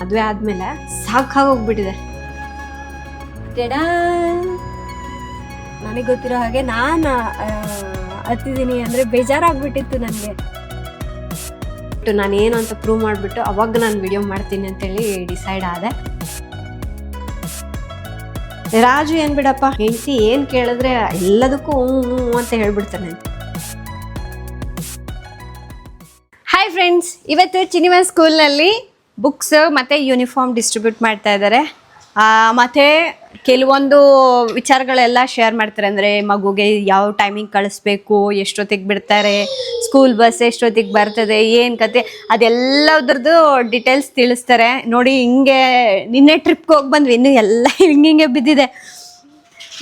ಮದುವೆ ಆದಮೇಲೆ ಸಾಕಾಗೋಗ್ಬಿಟ್ಟಿದೆ. ನನಗೆ ಗೊತ್ತಿರೋ ಹಾಗೆ ನಾನು ಹತ್ತಿದ್ದೀನಿ ಅಂದರೆ ಬೇಜಾರಾಗ್ಬಿಟ್ಟಿತ್ತು ನನಗೆ. ನಾನೇನು ಅಂತ ಪ್ರೂವ್ ಮಾಡಿಬಿಟ್ಟು ಅವಾಗ ನಾನು ವಿಡಿಯೋ ಮಾಡ್ತೀನಿ ಅಂತೇಳಿ ಡಿಸೈಡ್ ಆದೆ. ರಾಜು ಏನು ಬಿಡಪ್ಪ, ಹೆಂಡತಿ ಏನು ಕೇಳಿದ್ರೆ ಎಲ್ಲದಕ್ಕೂ ಹ್ಞೂ ಅಂತ ಹೇಳ್ಬಿಡ್ತಾನೆ. ಹಾಯ್ ಫ್ರೆಂಡ್ಸ್, ಇವತ್ತು ಚಿನಿಮಾ ಸ್ಕೂಲ್ನಲ್ಲಿ ಬುಕ್ಸ್ ಮತ್ತು ಯೂನಿಫಾರ್ಮ್ ಡಿಸ್ಟ್ರಿಬ್ಯೂಟ್ ಮಾಡ್ತಾ ಇದ್ದಾರೆ. ಮತ್ತು ಕೆಲವೊಂದು ವಿಚಾರಗಳೆಲ್ಲ ಶೇರ್ ಮಾಡ್ತಾರೆ. ಅಂದರೆ ಮಗುಗೆ ಯಾವ ಟೈಮಿಂಗ್ ಕಳಿಸ್ಬೇಕು, ಎಷ್ಟೊತ್ತಿಗೆ ಬಿಡ್ತಾರೆ, ಸ್ಕೂಲ್ ಬಸ್ ಎಷ್ಟೊತ್ತಿಗೆ ಬರ್ತದೆ, ಏನು ಕತೆ, ಅದೆಲ್ಲದ್ರದ್ದು ಡೀಟೇಲ್ಸ್ ತಿಳಿಸ್ತಾರೆ. ನೋಡಿ, ಹಿಂಗೆ ನಿನ್ನೆ ಟ್ರಿಪ್ಗೆ ಹೋಗಿ ಬಂದ್ವಿ, ಇನ್ನೂ ಎಲ್ಲ ಹಿಂಗೆ ಬಿದ್ದಿದೆ.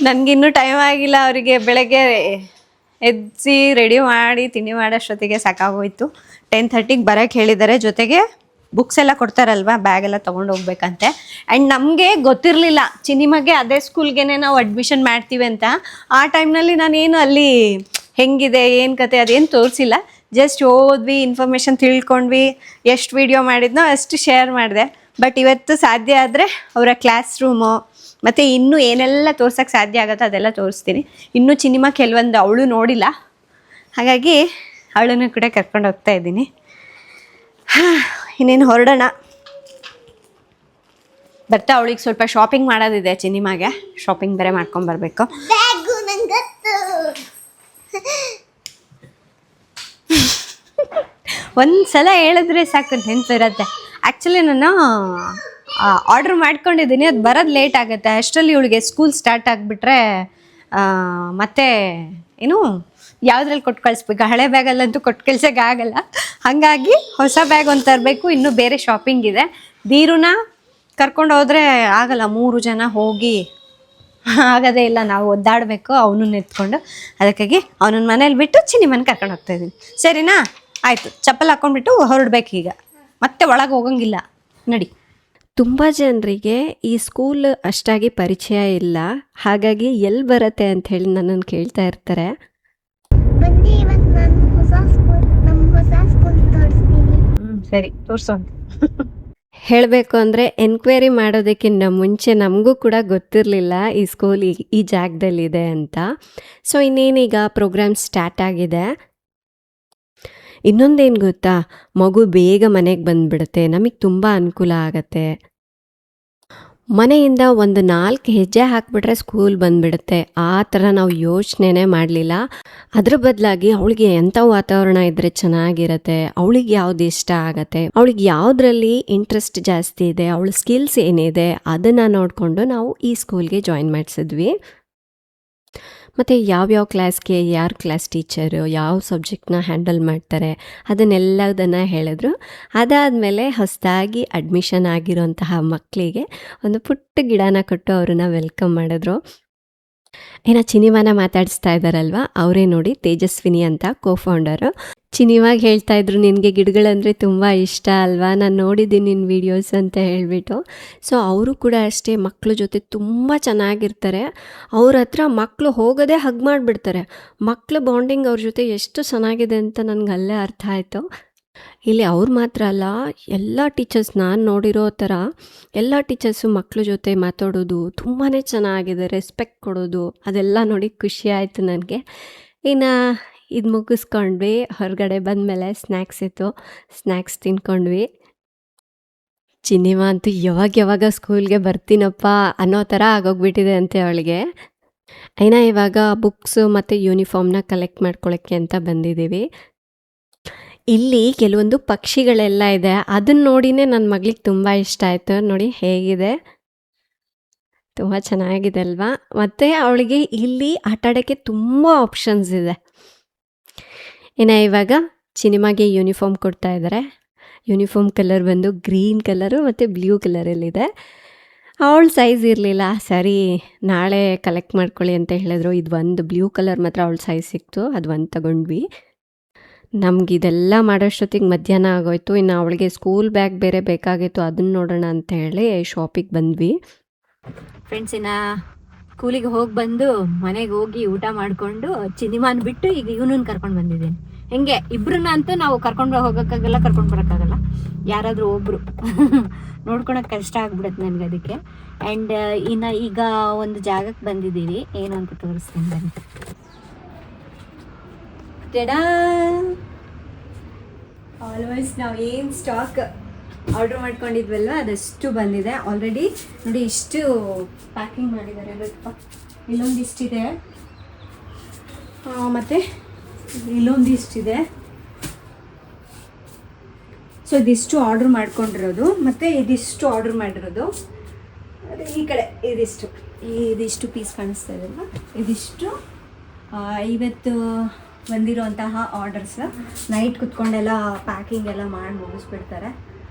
ನನಗಿನ್ನೂ ಟೈಮ್ ಆಗಿಲ್ಲ. ಅವರಿಗೆ ಬೆಳಗ್ಗೆ ಎದ್ದಿಸಿ ರೆಡಿ ಮಾಡಿ ತಿಂಡಿ ಮಾಡೋಷ್ಟೊತ್ತಿಗೆ ಸಾಕಾಗೋಯ್ತು. 10:30ಗೆ ಬರೋಕ್ಕೆ ಹೇಳಿದ್ದಾರೆ. ಜೊತೆಗೆ ಬುಕ್ಸ್ ಎಲ್ಲ ಕೊಡ್ತಾರಲ್ವ, ಬ್ಯಾಗೆಲ್ಲ ತೊಗೊಂಡು ಹೋಗ್ಬೇಕಂತೆ. ಆ್ಯಂಡ್ ನಮಗೆ ಗೊತ್ತಿರಲಿಲ್ಲ ಚಿನಿಮಾಗೆ ಅದೇ ಸ್ಕೂಲ್ಗೆ ನಾವು ಅಡ್ಮಿಷನ್ ಮಾಡ್ತೀವಿ ಅಂತ. ಆ ಟೈಮ್ನಲ್ಲಿ ನಾನೇನು ಅಲ್ಲಿ ಹೆಂಗಿದೆ ಏನು ಕತೆ ಅದೇನು ತೋರಿಸಿಲ್ಲ. ಜಸ್ಟ್ ಓದ್ವಿ, ಇನ್ಫಾರ್ಮೇಷನ್ ತಿಳ್ಕೊಂಡ್ವಿ, ಎಷ್ಟು ವೀಡಿಯೋ ಮಾಡಿದ್ನೋ ಅಷ್ಟು ಶೇರ್ ಮಾಡಿದೆ. ಬಟ್ ಇವತ್ತು ಸಾಧ್ಯ ಆದರೆ ಅವರ ಕ್ಲಾಸ್ ರೂಮು ಮತ್ತು ಇನ್ನೂ ಏನೆಲ್ಲ ತೋರ್ಸೋಕ್ಕೆ ಸಾಧ್ಯ ಆಗುತ್ತೋ ಅದೆಲ್ಲ ತೋರಿಸ್ತೀನಿ. ಇನ್ನೂ ಚಿನಿಮಾ ಕೆಲವೊಂದು ಅವಳು ನೋಡಿಲ್ಲ, ಹಾಗಾಗಿ ಅವಳನ್ನು ಕೂಡ ಕರ್ಕೊಂಡು ಹೋಗ್ತಾ ಇದ್ದೀನಿ. ಇನ್ನೇನು ಹೊರಡೋಣ. ಬರ್ತಾ ಅವಳಿಗೆ ಸ್ವಲ್ಪ ಶಾಪಿಂಗ್ ಮಾಡೋದಿದೆ, ಚಿನಿಮಾಗೆ ಶಾಪಿಂಗ್ ಬೇರೆ ಮಾಡ್ಕೊಂಬರ್ಬೇಕು. ಒಂದು ಸಲ ಹೇಳಿದ್ರೆ ಸಾಕು ನೆನಪಿರುತ್ತೆ. ಆ್ಯಕ್ಚುಲಿ ನಾನು ಆರ್ಡ್ರ್ ಮಾಡ್ಕೊಂಡಿದ್ದೀನಿ, ಅದು ಬರೋದು ಲೇಟ್ ಆಗುತ್ತೆ. ಅಷ್ಟರಲ್ಲಿ ಇವಳಿಗೆ ಸ್ಕೂಲ್ ಸ್ಟಾರ್ಟ್ ಆಗಿಬಿಟ್ರೆ ಮತ್ತೆ ಏನು ಯಾವುದ್ರಲ್ಲಿ ಕೊಟ್ಟು ಕಳಿಸ್ಬೇಕು, ಹಳೆ ಬ್ಯಾಗಲ್ಲಂತೂ ಕೊಟ್ಟು ಕಳ್ಸೋಕ್ಕಾಗಲ್ಲ. ಹಾಗಾಗಿ ಹೊಸ ಬ್ಯಾಗ್ ಒಂದು ತರಬೇಕು. ಇನ್ನೂ ಬೇರೆ ಶಾಪಿಂಗ್ ಇದೆ. ಧೀರುನ ಕರ್ಕೊಂಡು ಹೋದರೆ ಆಗಲ್ಲ, 3 ಜನ ಹೋಗಿ ಆಗೋದೇ ಇಲ್ಲ. ನಾವು ಒದ್ದಾಡಬೇಕು ಅವನನ್ನು ಎತ್ಕೊಂಡು. ಅದಕ್ಕಾಗಿ ಅವನನ್ನ ಮನೇಲಿ ಬಿಟ್ಟು ಚಿನಿಮನ ಕರ್ಕೊಂಡು ಹೋಗ್ತಾಯಿದ್ದೀನಿ. ಸರಿನಾ? ಆಯಿತು, ಚಪ್ಪಲ್ ಹಾಕ್ಕೊಂಡ್ಬಿಟ್ಟು ಹೊರಡ್ಬೇಕು. ಈಗ ಮತ್ತೆ ಒಳಗೆ ಹೋಗಂಗಿಲ್ಲ. ನಡಿ. ತುಂಬ ಜನರಿಗೆ ಈ ಸ್ಕೂಲ್ ಅಷ್ಟಾಗಿ ಪರಿಚಯ ಇಲ್ಲ, ಹಾಗಾಗಿ ಎಲ್ಲಿ ಬರುತ್ತೆ ಅಂಥೇಳಿ ನನ್ನನ್ನು ಕೇಳ್ತಾ ಇರ್ತಾರೆ. ಸರಿ, ತೋರಿಸೋಣ. ಹೇಳಬೇಕು ಅಂದರೆ ಎನ್ಕ್ವೈರಿ ಮಾಡೋದಕ್ಕಿಂತ ಮುಂಚೆ ನಮಗೂ ಕೂಡ ಗೊತ್ತಿರಲಿಲ್ಲ ಈ ಸ್ಕೂಲ್ ಈ ಜಾಗದಲ್ಲಿದೆ ಅಂತ. ಸೊ ಇನ್ನೇನೀಗ ಪ್ರೋಗ್ರಾಮ್ ಸ್ಟಾರ್ಟ್ ಆಗಿದೆ. ಇನ್ನೊಂದೇನು ಗೊತ್ತಾ, ಮಗು ಬೇಗ ಮನೆಗೆ ಬಂದುಬಿಡುತ್ತೆ, ನಮಗೆ ತುಂಬ ಅನುಕೂಲ ಆಗತ್ತೆ. ಮನೆಯಿಂದ ಒಂದು 4 ಹೆಜ್ಜೆ ಹಾಕಿಬಿಟ್ರೆ ಸ್ಕೂಲ್ ಬಂದುಬಿಡುತ್ತೆ. ಆ ಥರ ನಾವು ಯೋಚನೆನೇ ಮಾಡಲಿಲ್ಲ. ಅದ್ರ ಬದಲಾಗಿ ಅವಳಿಗೆ ಎಂಥ ವಾತಾವರಣ ಇದ್ದರೆ ಚೆನ್ನಾಗಿರುತ್ತೆ, ಅವಳಿಗೆ ಯಾವ್ದು ಇಷ್ಟ ಆಗತ್ತೆ, ಅವಳಿಗೆ ಯಾವುದ್ರಲ್ಲಿ ಇಂಟ್ರೆಸ್ಟ್ ಜಾಸ್ತಿ ಇದೆ, ಅವಳ ಸ್ಕಿಲ್ಸ್ ಏನಿದೆ ಅದನ್ನು ನೋಡಿಕೊಂಡು ನಾವು ಈ ಸ್ಕೂಲ್ಗೆ ಜಾಯಿನ್ ಮಾಡಿಸಿದ್ವಿ. ಮತ್ತು ಯಾವ್ಯಾವ ಕ್ಲಾಸ್ಗೆ ಯಾರು ಕ್ಲಾಸ್ ಟೀಚರು, ಯಾವ ಸಬ್ಜೆಕ್ಟ್ನ ಹ್ಯಾಂಡಲ್ ಮಾಡ್ತಾರೆ ಅದನ್ನೆಲ್ಲದನ್ನು ಹೇಳಿದ್ರು. ಅದಾದಮೇಲೆ ಹೊಸದಾಗಿ ಅಡ್ಮಿಷನ್ ಆಗಿರೋಂತಹ ಮಕ್ಕಳಿಗೆ ಒಂದು ಪುಟ್ಟ ಗಿಡನ ಕೊಟ್ಟು ಅವ್ರನ್ನ ವೆಲ್ಕಮ್ ಮಾಡಿದ್ರು. ಏನೋ ಚಿನಿಮಾನ ಮಾತಾಡಿಸ್ತಾ ಇದ್ದಾರಲ್ವ, ಅವರೇ ನೋಡಿ ತೇಜಸ್ವಿನಿ ಅಂತ ಕೋ-ಫೌಂಡರು. ಚಿನಿಮಾಗ ಹೇಳ್ತಾ ಇದ್ರು, ನಿನಗೆ ಗಿಡಗಳಂದರೆ ತುಂಬ ಇಷ್ಟ ಅಲ್ವಾ, ನಾನು ನೋಡಿದ್ದೀನಿ ನಿನ್ನ ವೀಡಿಯೋಸ್ ಅಂತ ಹೇಳಿಬಿಟ್ಟು. ಸೊ ಅವರು ಕೂಡ ಅಷ್ಟೇ, ಮಕ್ಕಳ ಜೊತೆ ತುಂಬ ಚೆನ್ನಾಗಿರ್ತಾರೆ. ಅವ್ರ ಹತ್ರ ಮಕ್ಕಳು ಹೋಗೋದೇ ಹಗ್ ಮಾಡಿಬಿಡ್ತಾರೆ. ಮಕ್ಕಳ ಬಾಂಡಿಂಗ್ ಅವ್ರ ಜೊತೆ ಎಷ್ಟು ಚೆನ್ನಾಗಿದೆ ಅಂತ ನನಗೆ ಅಲ್ಲೇ ಅರ್ಥ ಆಯಿತು. ಇಲ್ಲಿ ಅವ್ರು ಮಾತ್ರ ಅಲ್ಲ, ಎಲ್ಲ ಟೀಚರ್ಸ್ ನಾನು ನೋಡಿರೋ ಥರ ಎಲ್ಲ ಟೀಚರ್ಸು ಮಕ್ಕಳ ಜೊತೆ ಮಾತಾಡೋದು ತುಂಬಾ ಚೆನ್ನಾಗಿದೆ, ರೆಸ್ಪೆಕ್ಟ್ ಕೊಡೋದು, ಅದೆಲ್ಲ ನೋಡಿ ಖುಷಿ ಆಯಿತು ನನಗೆ. ಇನ್ನು ಇದು ಮುಗಿಸ್ಕೊಂಡ್ವಿ. ಹೊರಗಡೆ ಬಂದಮೇಲೆ ಸ್ನ್ಯಾಕ್ಸ್ ಇತ್ತು, ಸ್ನ್ಯಾಕ್ಸ್ ತಿನ್ಕೊಂಡ್ವಿ. ಚಿನಿಮಾ ಅಂತೂ ಯಾವಾಗ ಸ್ಕೂಲ್ಗೆ ಬರ್ತೀನಪ್ಪ ಅನ್ನೋ ಥರ ಆಗೋಗ್ಬಿಟ್ಟಿದೆ ಅಂತೆ ಅವಳಿಗೆ. ಇವಾಗ ಬುಕ್ಸು ಮತ್ತು ಯೂನಿಫಾರ್ಮ್ನ ಕಲೆಕ್ಟ್ ಮಾಡ್ಕೊಳ್ಳೋಕ್ಕೆ ಅಂತ ಬಂದಿದ್ದೀವಿ. ಇಲ್ಲಿ ಕೆಲವೊಂದು ಪಕ್ಷಿಗಳೆಲ್ಲ ಇದೆ, ಅದನ್ನು ನೋಡಿನೇ ನನ್ನ ಮಗಳಿಗೆ ತುಂಬ ಇಷ್ಟ ಆಯಿತು. ನೋಡಿ ಹೇಗಿದೆ, ತುಂಬ ಚೆನ್ನಾಗಿದೆ ಅಲ್ವಾ. ಮತ್ತು ಅವಳಿಗೆ ಇಲ್ಲಿ ಆಟ ಆಡೋಕ್ಕೆ ತುಂಬ ಆಪ್ಷನ್ಸ್ ಇದೆ. ಇವಾಗ ಚಿನಿಮಾಗೆ ಯೂನಿಫಾರ್ಮ್ ಕೊಡ್ತಾ ಇದ್ದಾರೆ. ಯೂನಿಫಾರ್ಮ್ ಕಲರ್ ಬಂದು ಗ್ರೀನ್ ಕಲರು ಮತ್ತು ಬ್ಲೂ ಕಲರಲ್ಲಿದೆ. ಅವಳ ಸೈಜ್ ಇರಲಿಲ್ಲ, ಸರಿ ನಾಳೆ ಕಲೆಕ್ಟ್ ಮಾಡ್ಕೊಳ್ಳಿ ಅಂತ ಹೇಳಿದ್ರು. ಇದು ಒಂದು ಬ್ಲೂ ಕಲರ್ ಮಾತ್ರ ಅವಳ ಸೈಜ್ ಸಿಕ್ತು, ಅದು ಒಂದು ತಗೊಂಡ್ವಿ. ನಮಗಿದೆಲ್ಲ ಮಾಡೋಷ್ಟೊತ್ತಿಗೆ ಮಧ್ಯಾಹ್ನ ಆಗೋಯ್ತು. ಇನ್ನು ಅವಳಿಗೆ ಸ್ಕೂಲ್ ಬ್ಯಾಗ್ ಬೇರೆ ಬೇಕಾಗಿತ್ತು, ಅದನ್ನು ನೋಡೋಣ ಅಂತ ಹೇಳಿ ಶಾಪಿಗೆ ಬಂದ್ವಿ. ಫ್ರೆಂಡ್ಸ್, ಇನ್ನು ಸ್ಕೂಲಿಗೆ ಹೋಗಿ ಬಂದು ಮನೆಗೆ ಹೋಗಿ ಊಟ ಮಾಡಿಕೊಂಡು ಚಿನಿಮಾನ್ ಬಿಟ್ಟು ಈಗ ಇವನನ್ನ ಕರ್ಕೊಂಡು ಬಂದಿದ್ದೀನಿ. ಹೆಂಗೆ ಇಬ್ರನ್ನ ಅಂತೂ ನಾವು ಕರ್ಕೊಂಡು ಹೋಗೋಕ್ಕಾಗಲ್ಲ, ಕರ್ಕೊಂಡು ಬರೋಕ್ಕಾಗಲ್ಲ, ಯಾರಾದರೂ ಒಬ್ಬರು ನೋಡ್ಕೊಳಕ್ಕೆ ಕಷ್ಟ ಆಗ್ಬಿಡುತ್ತೆ ನನಗೆ. ಅದಕ್ಕೆ ಆ್ಯಂಡ್ ಇನ್ನು ಈಗ ಒಂದು ಜಾಗಕ್ಕೆ ಬಂದಿದ್ದೀವಿ, ಏನು ಅಂತ ತೋರಿಸ್ತೀನಿ ಬನ್ನಿ. ಟಡಾ, ಆಲ್ಮೋಸ್ಟ್ ನಾವು ಏನು ಸ್ಟಾಕ್ ಆರ್ಡ್ರ್ ಮಾಡ್ಕೊಂಡಿದ್ವಲ್ವ ಅದಷ್ಟು ಬಂದಿದೆ ಆಲ್ರೆಡಿ. ನೋಡಿ ಇಷ್ಟು ಪ್ಯಾಕಿಂಗ್ ಮಾಡಿದ್ದಾರೆ, ಇಲ್ಲೊಂದಿಷ್ಟಿದೆ ಮತ್ತು ಇಲ್ಲೊಂದಿಷ್ಟಿದೆ. ಸೊ ಇದಿಷ್ಟು ಆರ್ಡ್ರ್ ಮಾಡ್ಕೊಂಡಿರೋದು, ಮತ್ತು ಇದಿಷ್ಟು ಆರ್ಡ್ರ್ ಮಾಡಿರೋದು. ಈ ಕಡೆ ಇದಿಷ್ಟು ಪೀಸ್ ಕಾಣಿಸ್ತಾ ಇದೆಯಲ್ವ, ಇದಿಷ್ಟು ಇವತ್ತು ಬಂದಿರೋಂತಹ ಆರ್ಡರ್ಸ್. ನೈಟ್ ಕುತ್ಕೊಂಡೆಲ್ಲ ಪ್ಯಾಕಿಂಗ್ ಎಲ್ಲ ಮಾಡಿ ಮುಗಿಸ್ಬಿಡ್ತಾರೆ.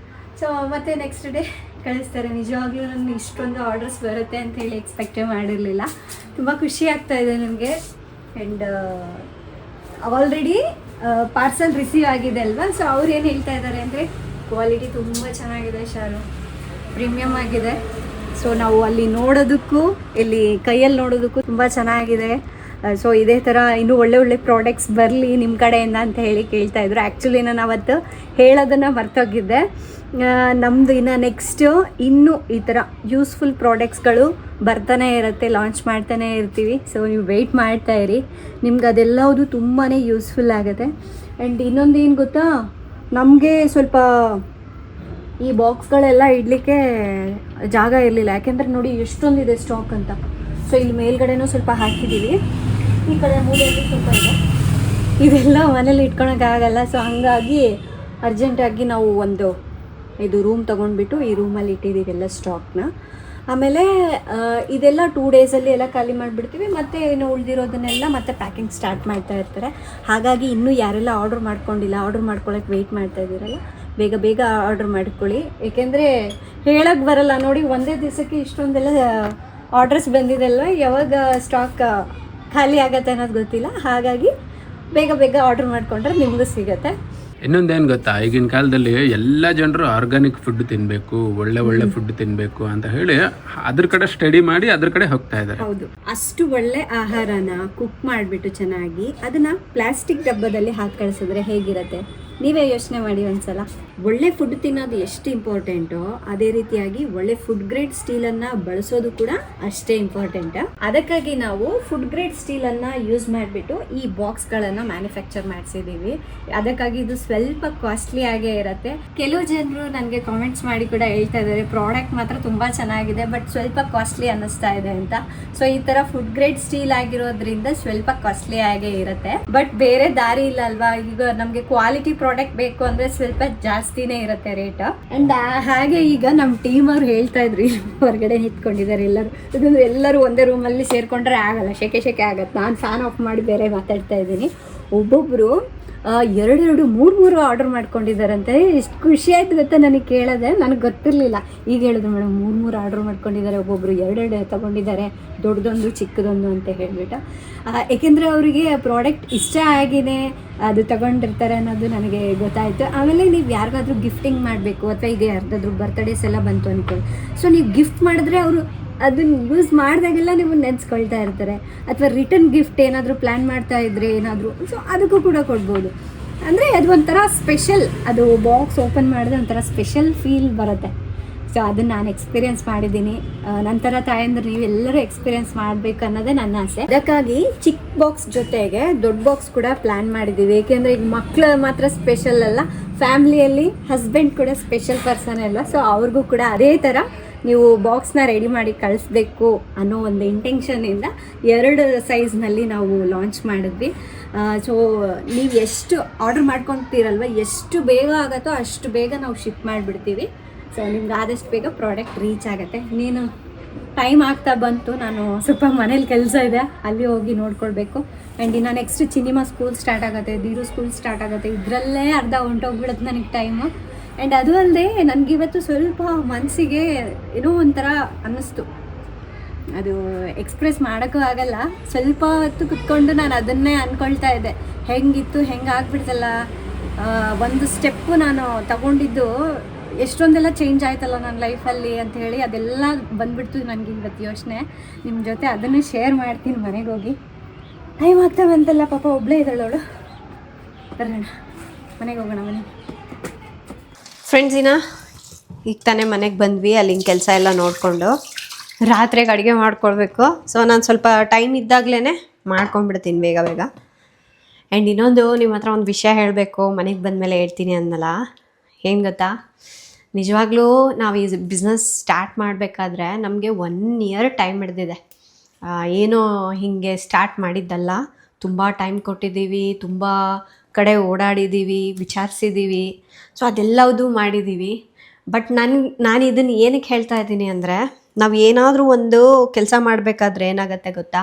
ಸೊ ಮತ್ತು ನೆಕ್ಸ್ಟ್ ಡೇ ಕಳಿಸ್ತಾರೆ. ನಿಜವಾಗ್ಲೂ ನನಗೆ ಇಷ್ಟೊಂದು ಆರ್ಡರ್ಸ್ ಬರುತ್ತೆ ಅಂತ ಹೇಳಿ ಎಕ್ಸ್ಪೆಕ್ಟೇ ಮಾಡಿರಲಿಲ್ಲ. ತುಂಬ ಖುಷಿ ಆಗ್ತಾಯಿದೆ ನನಗೆ. ಆ್ಯಂಡ್ ಆಲ್ರೆಡಿ ಪಾರ್ಸಲ್ ರಿಸೀವ್ ಆಗಿದೆ ಅಲ್ವಾ. ಸೊ ಅವ್ರು ಏನು ಹೇಳ್ತಾ ಇದ್ದಾರೆ ಅಂದರೆ ಕ್ವಾಲಿಟಿ ತುಂಬ ಚೆನ್ನಾಗಿದೆ ಶಾಲು, ಪ್ರೀಮಿಯಮ್ ಆಗಿದೆ. ಸೊ ನಾವು ಅಲ್ಲಿ ನೋಡೋದಕ್ಕೂ ಇಲ್ಲಿ ಕೈಯಲ್ಲಿ ನೋಡೋದಕ್ಕೂ ತುಂಬ ಚೆನ್ನಾಗಿದೆ. ಸೊ ಇದೇ ಥರ ಇನ್ನೂ ಒಳ್ಳೆ ಪ್ರಾಡಕ್ಟ್ಸ್ ಬರಲಿ ನಿಮ್ಮ ಕಡೆಯಿಂದ ಅಂತ ಹೇಳಿ ಕೇಳ್ತಾಯಿದ್ರು. ಆ್ಯಕ್ಚುಲಿ ನಾನು ಅವತ್ತು ಹೇಳೋದನ್ನು ಮರ್ತೋಗಿದ್ದೆ. ನಮ್ಮದು ಇನ್ನು ನೆಕ್ಸ್ಟು ಇನ್ನೂ ಈ ಥರ ಯೂಸ್ಫುಲ್ ಪ್ರಾಡಕ್ಟ್ಸ್ಗಳು ಬರ್ತಾನೆ ಇರುತ್ತೆ, ಲಾಂಚ್ ಮಾಡ್ತಾನೆ ಇರ್ತೀವಿ. ಸೊ ನೀವು ವೆಯ್ಟ್ ಮಾಡ್ತಾಯಿರಿ, ನಿಮ್ಗೆ ಅದೆಲ್ಲವುದು ತುಂಬಾ ಯೂಸ್ಫುಲ್ ಆಗುತ್ತೆ. ಆ್ಯಂಡ್ ಇನ್ನೊಂದು ಏನು ಗೊತ್ತಾ, ನಮಗೆ ಸ್ವಲ್ಪ ಈ ಬಾಕ್ಸ್ಗಳೆಲ್ಲ ಇಡಲಿಕ್ಕೆ ಜಾಗ ಇರಲಿಲ್ಲ. ಯಾಕೆಂದರೆ ನೋಡಿ ಎಷ್ಟೊಂದಿದೆ ಸ್ಟಾಕ್ ಅಂತ. ಸೊ ಇಲ್ಲಿ ಮೇಲ್ಗಡೆನೂ ಸ್ವಲ್ಪ ಹಾಕಿದ್ದೀವಿ, ಈ ಕಡೆ ಮೂಲೆಯಲ್ಲಿ ಸ್ವಲ್ಪ ಇದೆ. ಇದೆಲ್ಲ ಮನೇಲಿ ಇಟ್ಕೊಳಕ್ಕಾಗಲ್ಲ. ಸೊ ಹಂಗಾಗಿ ಅರ್ಜೆಂಟಾಗಿ ನಾವು ಒಂದು ಇದು ರೂಮ್ ತೊಗೊಂಡ್ಬಿಟ್ಟು ಈ ರೂಮಲ್ಲಿ ಇಟ್ಟಿದ್ದೀವಿ ಎಲ್ಲ ಸ್ಟಾಕ್ನ. ಆಮೇಲೆ ಇದೆಲ್ಲ 2 ಡೇಸಲ್ಲಿ ಎಲ್ಲ ಖಾಲಿ ಮಾಡಿಬಿಡ್ತೀವಿ. ಮತ್ತು ಇನ್ನು ಉಳಿದಿರೋದನ್ನೆಲ್ಲ ಮತ್ತೆ ಪ್ಯಾಕಿಂಗ್ ಸ್ಟಾರ್ಟ್ ಮಾಡ್ತಾ ಇರ್ತಾರೆ. ಹಾಗಾಗಿ ಇನ್ನೂ ಯಾರೆಲ್ಲ ಆರ್ಡ್ರ್ ಮಾಡ್ಕೊಂಡಿಲ್ಲ, ಆರ್ಡ್ರ್ ಮಾಡ್ಕೊಳ್ಳೋಕೆ ವೆಯ್ಟ್ ಮಾಡ್ತಾ ಇದ್ದೀರಲ್ಲ, ಬೇಗ ಆರ್ಡ್ರ್ ಮಾಡ್ಕೊಳ್ಳಿ. ಏಕೆಂದರೆ ಹೇಳೋಕ್ಕೆ ಬರಲ್ಲ ನೋಡಿ, ಒಂದೇ ದಿವಸಕ್ಕೆ ಇಷ್ಟೊಂದೆಲ್ಲ ಆರ್ಡರ್ಸ್ ಬಂದಿದೆ ಅಲ್ವ, ಯಾವಾಗ ಸ್ಟಾಕ್ ಖಾಲಿ ಆಗತ್ತೆ ಅನ್ನೋದು ಗೊತ್ತಿಲ್ಲ. ಹಾಗಾಗಿ ಬೇಗ ಆರ್ಡ್ರ್ ಮಾಡಿಕೊಂಡ್ರೆ ನಿಮಗೂ ಸಿಗುತ್ತೆ. ಇನ್ನೊಂದೇನು ಗೊತ್ತಾ, ಈಗಿನ ಕಾಲದಲ್ಲಿ ಎಲ್ಲ ಜನರು ಆರ್ಗ್ಯಾನಿಕ್ ಫುಡ್ ತಿನ್ನಬೇಕು, ಒಳ್ಳೆ ಫುಡ್ ತಿನ್ನಬೇಕು ಅಂತ ಹೇಳಿ ಅದ್ರ ಕಡೆ ಸ್ಟಡಿ ಮಾಡಿ ಅದ್ರ ಕಡೆ ಹೋಗ್ತಾ ಇದ್ದಾರೆ. ಹೌದು, ಅಷ್ಟು ಒಳ್ಳೆ ಆಹಾರನ ಕುಕ್ ಮಾಡಿಬಿಟ್ಟು ಚೆನ್ನಾಗಿ ಅದನ್ನ ಪ್ಲಾಸ್ಟಿಕ್ ಡಬ್ಬದಲ್ಲಿ ಹಾಕಿ ಕಳಿಸಿದ್ರೆ ಹೇಗಿರುತ್ತೆ ನೀವೇ ಯೋಚನೆ ಮಾಡಿ ಒಂದ್ಸಲ. ಒಳ್ಳೆ ಫುಡ್ ತಿನ್ನೋದು ಎಷ್ಟು ಇಂಪಾರ್ಟೆಂಟೋ ಅದೇ ರೀತಿಯಾಗಿ ಒಳ್ಳೆ ಫುಡ್ ಗ್ರೇಡ್ ಸ್ಟೀಲನ್ನು ಬಳಸೋದು ಕೂಡ ಅಷ್ಟೇ ಇಂಪಾರ್ಟೆಂಟ್. ಅದಕ್ಕಾಗಿ ನಾವು ಫುಡ್ ಗ್ರೇಡ್ ಸ್ಟೀಲನ್ನು ಯೂಸ್ ಮಾಡಿಬಿಟ್ಟು ಈ ಬಾಕ್ಸ್ಗಳನ್ನು ಮ್ಯಾನುಫ್ಯಾಕ್ಚರ್ ಮಾಡಿಸಿದ್ದೀವಿ. ಅದಕ್ಕಾಗಿ ಇದು ಸ್ವಲ್ಪ ಕಾಸ್ಟ್ಲಿ ಆಗೇ ಇರುತ್ತೆ. ಕೆಲವು ಜನರು ನನಗೆ ಕಾಮೆಂಟ್ಸ್ ಮಾಡಿ ಕೂಡ ಹೇಳ್ತಾ ಇದ್ದಾರೆ ಪ್ರಾಡಕ್ಟ್ ಮಾತ್ರ ತುಂಬ ಚೆನ್ನಾಗಿದೆ ಬಟ್ ಸ್ವಲ್ಪ ಕಾಸ್ಟ್ಲಿ ಅನ್ನಿಸ್ತಾ ಇದೆ ಅಂತ. ಸೊ ಈ ಥರ ಫುಡ್ ಗ್ರೇಡ್ ಸ್ಟೀಲ್ ಆಗಿರೋದ್ರಿಂದ ಸ್ವಲ್ಪ ಕಾಸ್ಟ್ಲಿ ಆಗೇ ಇರುತ್ತೆ. ಬಟ್ ಬೇರೆ ದಾರಿ ಇಲ್ಲ ಅಲ್ವಾ, ಈಗ ನಮಗೆ ಕ್ವಾಲಿಟಿ ಪ್ರಾಡಕ್ಟ್ ಬೇಕು ಅಂದರೆ ಸ್ವಲ್ಪ ಜಾಸ್ತಿನೇ ಇರುತ್ತೆ ರೇಟ್. ಆ್ಯಂಡ್ ಹಾಗೆ ಈಗ ನಮ್ಮ ಟೀಮ್ ಅವ್ರು ಹೇಳ್ತಾ ಇದ್ರು, ಹೊರಗಡೆ ನಿಂತ್ಕೊಂಡಿದ್ದಾರೆ ಎಲ್ಲರೂ ಒಂದೇ ರೂಮಲ್ಲಿ ಸೇರಿಕೊಂಡ್ರೆ ಆಗಲ್ಲ, ಶೆಕೆ ಆಗತ್ತೆ. ನಾನು ಫ್ಯಾನ್ ಆಫ್ ಮಾಡಿ ಬೇರೆ ಮಾತಾಡ್ತಾ ಇದ್ದೀನಿ. ಒಬ್ಬೊಬ್ಬರು 2 3 ಆರ್ಡರ್ ಮಾಡ್ಕೊಂಡಿದ್ದಾರಂತೆ. ಎಷ್ಟು ಖುಷಿ ಆಯ್ತು ಗೊತ್ತಾ ನನಗೆ ಕೇಳೋದೆ, ನನಗೆ ಗೊತ್ತಿರಲಿಲ್ಲ. ಈಗ ಹೇಳಿದ್ರು ಮೇಡಮ್ 3 ಆರ್ಡರ್ ಮಾಡ್ಕೊಂಡಿದ್ದಾರೆ, ಒಬ್ಬೊಬ್ಬರು 2 ತೊಗೊಂಡಿದ್ದಾರೆ, ದೊಡ್ಡದೊಂದು ಚಿಕ್ಕದೊಂದು ಅಂತ ಹೇಳಿಬಿಟ್ಟು. ಏಕೆಂದರೆ ಅವರಿಗೆ ಪ್ರಾಡಕ್ಟ್ ಇಷ್ಟ ಆಗಿದೆ, ಅದು ತಗೊಂಡಿರ್ತಾರೆ ಅನ್ನೋದು ನನಗೆ ಗೊತ್ತಾಯಿತು. ಆಮೇಲೆ ನೀವು ಯಾರಿಗಾದ್ರೂ ಗಿಫ್ಟಿಂಗ್ ಮಾಡಬೇಕು ಅಥವಾ ಈಗ ಯಾರ್ದಾದ್ರೂ ಬರ್ತ್ಡೇಸ್ ಎಲ್ಲ ಬಂತು ಅಂದ್ಕೊಳ್ಳಿ. ಸೊ ನೀವು ಗಿಫ್ಟ್ ಮಾಡಿದ್ರೆ ಅವರು ಅದನ್ನು ಯೂಸ್ ಮಾಡಿದಾಗೆಲ್ಲ ನೀವು ನೆನೆಸ್ಕೊಳ್ತಾ ಇರ್ತಾರೆ. ಅಥವಾ ರಿಟರ್ನ್ ಗಿಫ್ಟ್ ಏನಾದರೂ ಪ್ಲ್ಯಾನ್ ಮಾಡ್ತಾ ಇದ್ರೆ ಏನಾದರೂ, ಸೊ ಅದಕ್ಕೂ ಕೂಡ ಕೊಡ್ಬೋದು. ಅಂದರೆ ಅದು ಒಂಥರ ಸ್ಪೆಷಲ್, ಅದು ಬಾಕ್ಸ್ ಓಪನ್ ಮಾಡಿದ್ರೆ ಒಂಥರ ಸ್ಪೆಷಲ್ ಫೀಲ್ ಬರುತ್ತೆ. ಸೊ ಅದನ್ನು ನಾನು ಎಕ್ಸ್ಪೀರಿಯೆನ್ಸ್ ಮಾಡಿದ್ದೀನಿ. ನಂತರ ತಾಯಂದ್ರೆ ನೀವೆಲ್ಲರೂ ಎಕ್ಸ್ಪೀರಿಯೆನ್ಸ್ ಮಾಡಬೇಕು ಅನ್ನೋದೇ ನನ್ನ ಆಸೆ. ಅದಕ್ಕಾಗಿ ಚಿಕ್ಕ ಬಾಕ್ಸ್ ಜೊತೆಗೆ ದೊಡ್ಡ ಬಾಕ್ಸ್ ಕೂಡ ಪ್ಲ್ಯಾನ್ ಮಾಡಿದ್ದೀವಿ. ಏಕೆಂದರೆ ಈಗ ಮಕ್ಕಳು ಮಾತ್ರ ಸ್ಪೆಷಲ್ ಅಲ್ಲ, ಫ್ಯಾಮ್ಲಿಯಲ್ಲಿ ಹಸ್ಬೆಂಡ್ ಕೂಡ ಸ್ಪೆಷಲ್ ಪರ್ಸನ್ ಅಲ್ಲ. ಸೊ ಅವ್ರಿಗೂ ಕೂಡ ಅದೇ ಥರ ನೀವು ಬಾಕ್ಸ್ನ ರೆಡಿ ಮಾಡಿ ಕಳಿಸ್ಬೇಕು ಅನ್ನೋ ಒಂದು ಇಂಟೆನ್ಷನಿಂದ 2 ಸೈಜ್ನಲ್ಲಿ ನಾವು ಲಾಂಚ್ ಮಾಡಿದ್ವಿ. ಸೊ ನೀವು ಎಷ್ಟು ಆರ್ಡ್ರ್ ಮಾಡ್ಕೊತೀರಲ್ವ, ಎಷ್ಟು ಬೇಗ ಆಗುತ್ತೋ ಅಷ್ಟು ಬೇಗ ನಾವು ಶಿಪ್ ಮಾಡಿಬಿಡ್ತೀವಿ. ಸೊ ನಿಮ್ಗೆ ಆದಷ್ಟು ಬೇಗ ಪ್ರಾಡಕ್ಟ್ ರೀಚ್ ಆಗುತ್ತೆ. ನೀನು ಟೈಮ್ ಆಗ್ತಾ ಬಂತು, ನಾನು ಸ್ವಲ್ಪ ಮನೇಲಿ ಕೆಲಸ ಇದೆ, ಅಲ್ಲಿ ಹೋಗಿ ನೋಡ್ಕೊಳ್ಬೇಕು. ಆ್ಯಂಡ್ ಇನ್ನು ನೆಕ್ಸ್ಟ್ ಚಿನಿಮಾ ಸ್ಕೂಲ್ ಸ್ಟಾರ್ಟ್ ಆಗುತ್ತೆ, ಧೀರು ಸ್ಕೂಲ್ ಸ್ಟಾರ್ಟ್ ಆಗುತ್ತೆ. ಇದರಲ್ಲೇ ಅರ್ಧ ಹೊಂಟೋಗ್ಬಿಡುತ್ತೆ ನನಗೆ ಟೈಮು. ಆ್ಯಂಡ್ ಅದು ಅಲ್ಲದೆ ನನಗಿವತ್ತು ಸ್ವಲ್ಪ ಮನಸ್ಸಿಗೆ ಏನೋ ಒಂಥರ ಅನ್ನಿಸ್ತು, ಅದು ಎಕ್ಸ್ಪ್ರೆಸ್ ಮಾಡೋಕ್ಕೂ ಆಗಲ್ಲ. ಸ್ವಲ್ಪ ಹೊತ್ತು ಕುತ್ಕೊಂಡು ನಾನು ಅದನ್ನೇ ಅಂದ್ಕೊಳ್ತಾ ಇದ್ದೆ, ಹೆಂಗಿತ್ತು, ಹೆಂಗಾಗ್ಬಿಡ್ತಲ್ಲ. ಒಂದು ಸ್ಟೆಪ್ಪು ನಾನು ತಗೊಂಡಿದ್ದು ಎಷ್ಟೊಂದೆಲ್ಲ ಚೇಂಜ್ ಆಯ್ತಲ್ಲ ನನ್ನ ಲೈಫಲ್ಲಿ ಅಂತ ಹೇಳಿ ಅದೆಲ್ಲ ಬಂದ್ಬಿಡ್ತು ನನಗೆ ಇವತ್ತು ಯೋಚನೆ. ನಿಮ್ಮ ಜೊತೆ ಅದನ್ನು ಶೇರ್ ಮಾಡ್ತೀನಿ ಮನೆಗೆ ಹೋಗಿ. ಟೈಮ್ ಆಗ್ತಾ ಬಂತಲ್ಲ, ಪಾಪ ಒಬ್ಬಳೇ ಇದ್ದಾಳವಳು. ಬರೋಣ ಮನೆಗೆ ಹೋಗೋಣ. ಫ್ರೆಂಡ್ಸಿನ ಈಗ ತಾನೇ ಮನೆಗೆ ಬಂದ್ವಿ. ಅಲ್ಲಿನ ಕೆಲಸ ಎಲ್ಲ ನೋಡಿಕೊಂಡು ರಾತ್ರಿಗೆ ಅಡುಗೆ ಮಾಡ್ಕೊಳ್ಬೇಕು. ಸೊ ನಾನು ಸ್ವಲ್ಪ ಟೈಮ್ ಇದ್ದಾಗಲೇ ಮಾಡ್ಕೊಂಡ್ಬಿಡ್ತೀನಿ ಬೇಗ ಬೇಗ. ಆ್ಯಂಡ್ ಇನ್ನೊಂದು ನಿಮ್ಮ ಹತ್ರ ಒಂದು ವಿಷಯ ಹೇಳಬೇಕು, ಮನೆಗೆ ಬಂದಮೇಲೆ ಹೇಳ್ತೀನಿ ಅನ್ನಲ್ಲ. ಏನು ಗೊತ್ತಾ, ನಿಜವಾಗ್ಲೂ ನಾವು ಈ ಬಿಸ್ನೆಸ್ ಸ್ಟಾರ್ಟ್ ಮಾಡಬೇಕಾದ್ರೆ ನಮಗೆ 1 ಇಯರ್ ಟೈಮ್ ಹಿಡ್ದಿದೆ. ಏನೋ ಹೀಗೆ ಸ್ಟಾರ್ಟ್ ಮಾಡಿದ್ದಲ್ಲ, ತುಂಬ ಟೈಮ್ ಕೊಟ್ಟಿದ್ದೀವಿ, ತುಂಬ ಕಡೆ ಓಡಾಡಿದ್ದೀವಿ, ವಿಚಾರಿಸಿದ್ದೀವಿ. ಸೊ ಅದೆಲ್ಲವುದು ಮಾಡಿದ್ದೀವಿ. ಬಟ್ ನಾನು ಇದನ್ನು ಏನಕ್ಕೆ ಹೇಳ್ತಾ ಇದ್ದೀನಿ ಅಂದರೆ, ನಾವು ಏನಾದರೂ ಒಂದು ಕೆಲಸ ಮಾಡಬೇಕಾದ್ರೆ ಏನಾಗುತ್ತೆ ಗೊತ್ತಾ,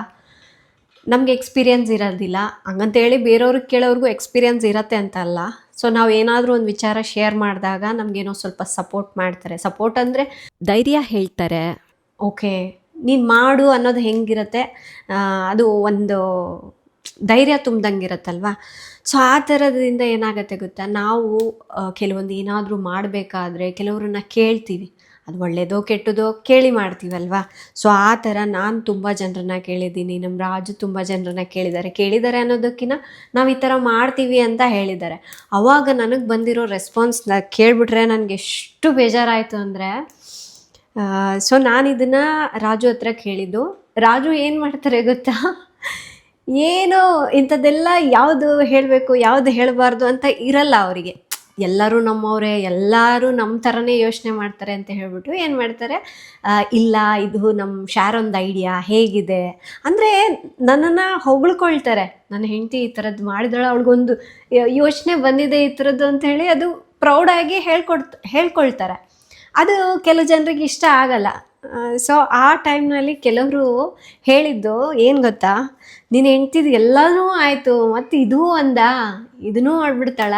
ನಮಗೆ ಎಕ್ಸ್ಪೀರಿಯನ್ಸ್ ಇರೋದಿಲ್ಲ. ಹಂಗಂತೇಳಿ ಬೇರೆಯವ್ರಿಗೆ ಕೇಳೋರ್ಗೂ ಎಕ್ಸ್ಪೀರಿಯನ್ಸ್ ಇರತ್ತೆ ಅಂತ ಅಲ್ಲ. ಸೊ ನಾವು ಏನಾದರೂ ಒಂದು ವಿಚಾರ ಶೇರ್ ಮಾಡಿದಾಗ ನಮಗೇನೋ ಸ್ವಲ್ಪ ಸಪೋರ್ಟ್ ಮಾಡ್ತಾರೆ. ಸಪೋರ್ಟ್ ಅಂದರೆ ಧೈರ್ಯ ಹೇಳ್ತಾರೆ. ಓಕೆ ನೀನು ಮಾಡು ಅನ್ನೋದು ಹೆಂಗಿರುತ್ತೆ, ಅದು ಒಂದು ಧೈರ್ಯ ತುಂಬ್ದಂಗಿರತ್ತಲ್ವ. ಸೊ ಆ ಥರದಿಂದ ಏನಾಗುತ್ತೆ ಗೊತ್ತಾ, ನಾವು ಕೆಲವೊಂದು ಏನಾದರೂ ಮಾಡಬೇಕಾದ್ರೆ ಕೆಲವ್ರನ್ನ ಕೇಳ್ತೀವಿ. ಅದು ಒಳ್ಳೆಯದೋ ಕೆಟ್ಟದೋ ಕೇಳಿ ಮಾಡ್ತೀವಲ್ವ. ಸೊ ಆ ಥರ ನಾನು ತುಂಬ ಜನರನ್ನ ಕೇಳಿದ್ದೀನಿ. ನಮ್ಮ ರಾಜು ತುಂಬ ಜನರನ್ನ ಕೇಳಿದ್ದಾರೆ ಅನ್ನೋದಕ್ಕಿಂತ ನಾವು ಈ ಥರ ಮಾಡ್ತೀವಿ ಅಂತ ಹೇಳಿದ್ದಾರೆ. ಆವಾಗ ನನಗೆ ಬಂದಿರೋ ರೆಸ್ಪಾನ್ಸ್ನ ಕೇಳಿಬಿಟ್ರೆ ನನಗೆ ಎಷ್ಟು ಬೇಜಾರಾಯಿತು ಅಂದರೆ, ಸೊ ನಾನು ಇದನ್ನು ರಾಜು ಹತ್ರ ಕೇಳಿದ್ದು. ರಾಜು ಏನು ಮಾಡ್ತಾರೆ ಗೊತ್ತಾ, ಏನೋ ಇಂಥದ್ದೆಲ್ಲ ಯಾವುದು ಹೇಳಬೇಕು ಯಾವುದು ಹೇಳಬಾರ್ದು ಅಂತ ಇರಲ್ಲ ಅವರಿಗೆ. ಎಲ್ಲರೂ ನಮ್ಮವರೇ, ಎಲ್ಲರೂ ನಮ್ಮ ಥರನೇ ಯೋಚನೆ ಮಾಡ್ತಾರೆ ಅಂತ ಹೇಳ್ಬಿಟ್ಟು ಏನು ಮಾಡ್ತಾರೆ, ಇಲ್ಲ ಇದು ನಮ್ಮ ಶಾರೊಂದು ಐಡಿಯಾ ಹೇಗಿದೆ ಅಂದರೆ ನನ್ನನ್ನು ಹೊಗಳ್ಕೊಳ್ತಾರೆ. ನನ್ನ ಹೆಂಡತಿ ಈ ಥರದ್ದು ಮಾಡಿದಳು, ಅವಳಿಗೊಂದು ಯೋಚನೆ ಬಂದಿದೆ ಈ ಥರದ್ದು ಅಂತ ಹೇಳಿ ಅದು ಪ್ರೌಡಾಗಿ ಹೇಳ್ಕೊಳ್ತಾರೆ. ಅದು ಕೆಲವು ಜನರಿಗೆ ಇಷ್ಟ ಆಗಲ್ಲ. ಸೊ ಆ ಟೈಮ್ನಲ್ಲಿ ಕೆಲವರು ಹೇಳಿದ್ದು ಏನು ಗೊತ್ತಾ, ನೀನು ಹೆಂಡ್ತಿದ್ದು ಎಲ್ಲನೂ ಆಯಿತು ಮತ್ತು ಇದೂ ಇದನ್ನೂ ಮಾಡ್ಬಿಡ್ತಾಳ,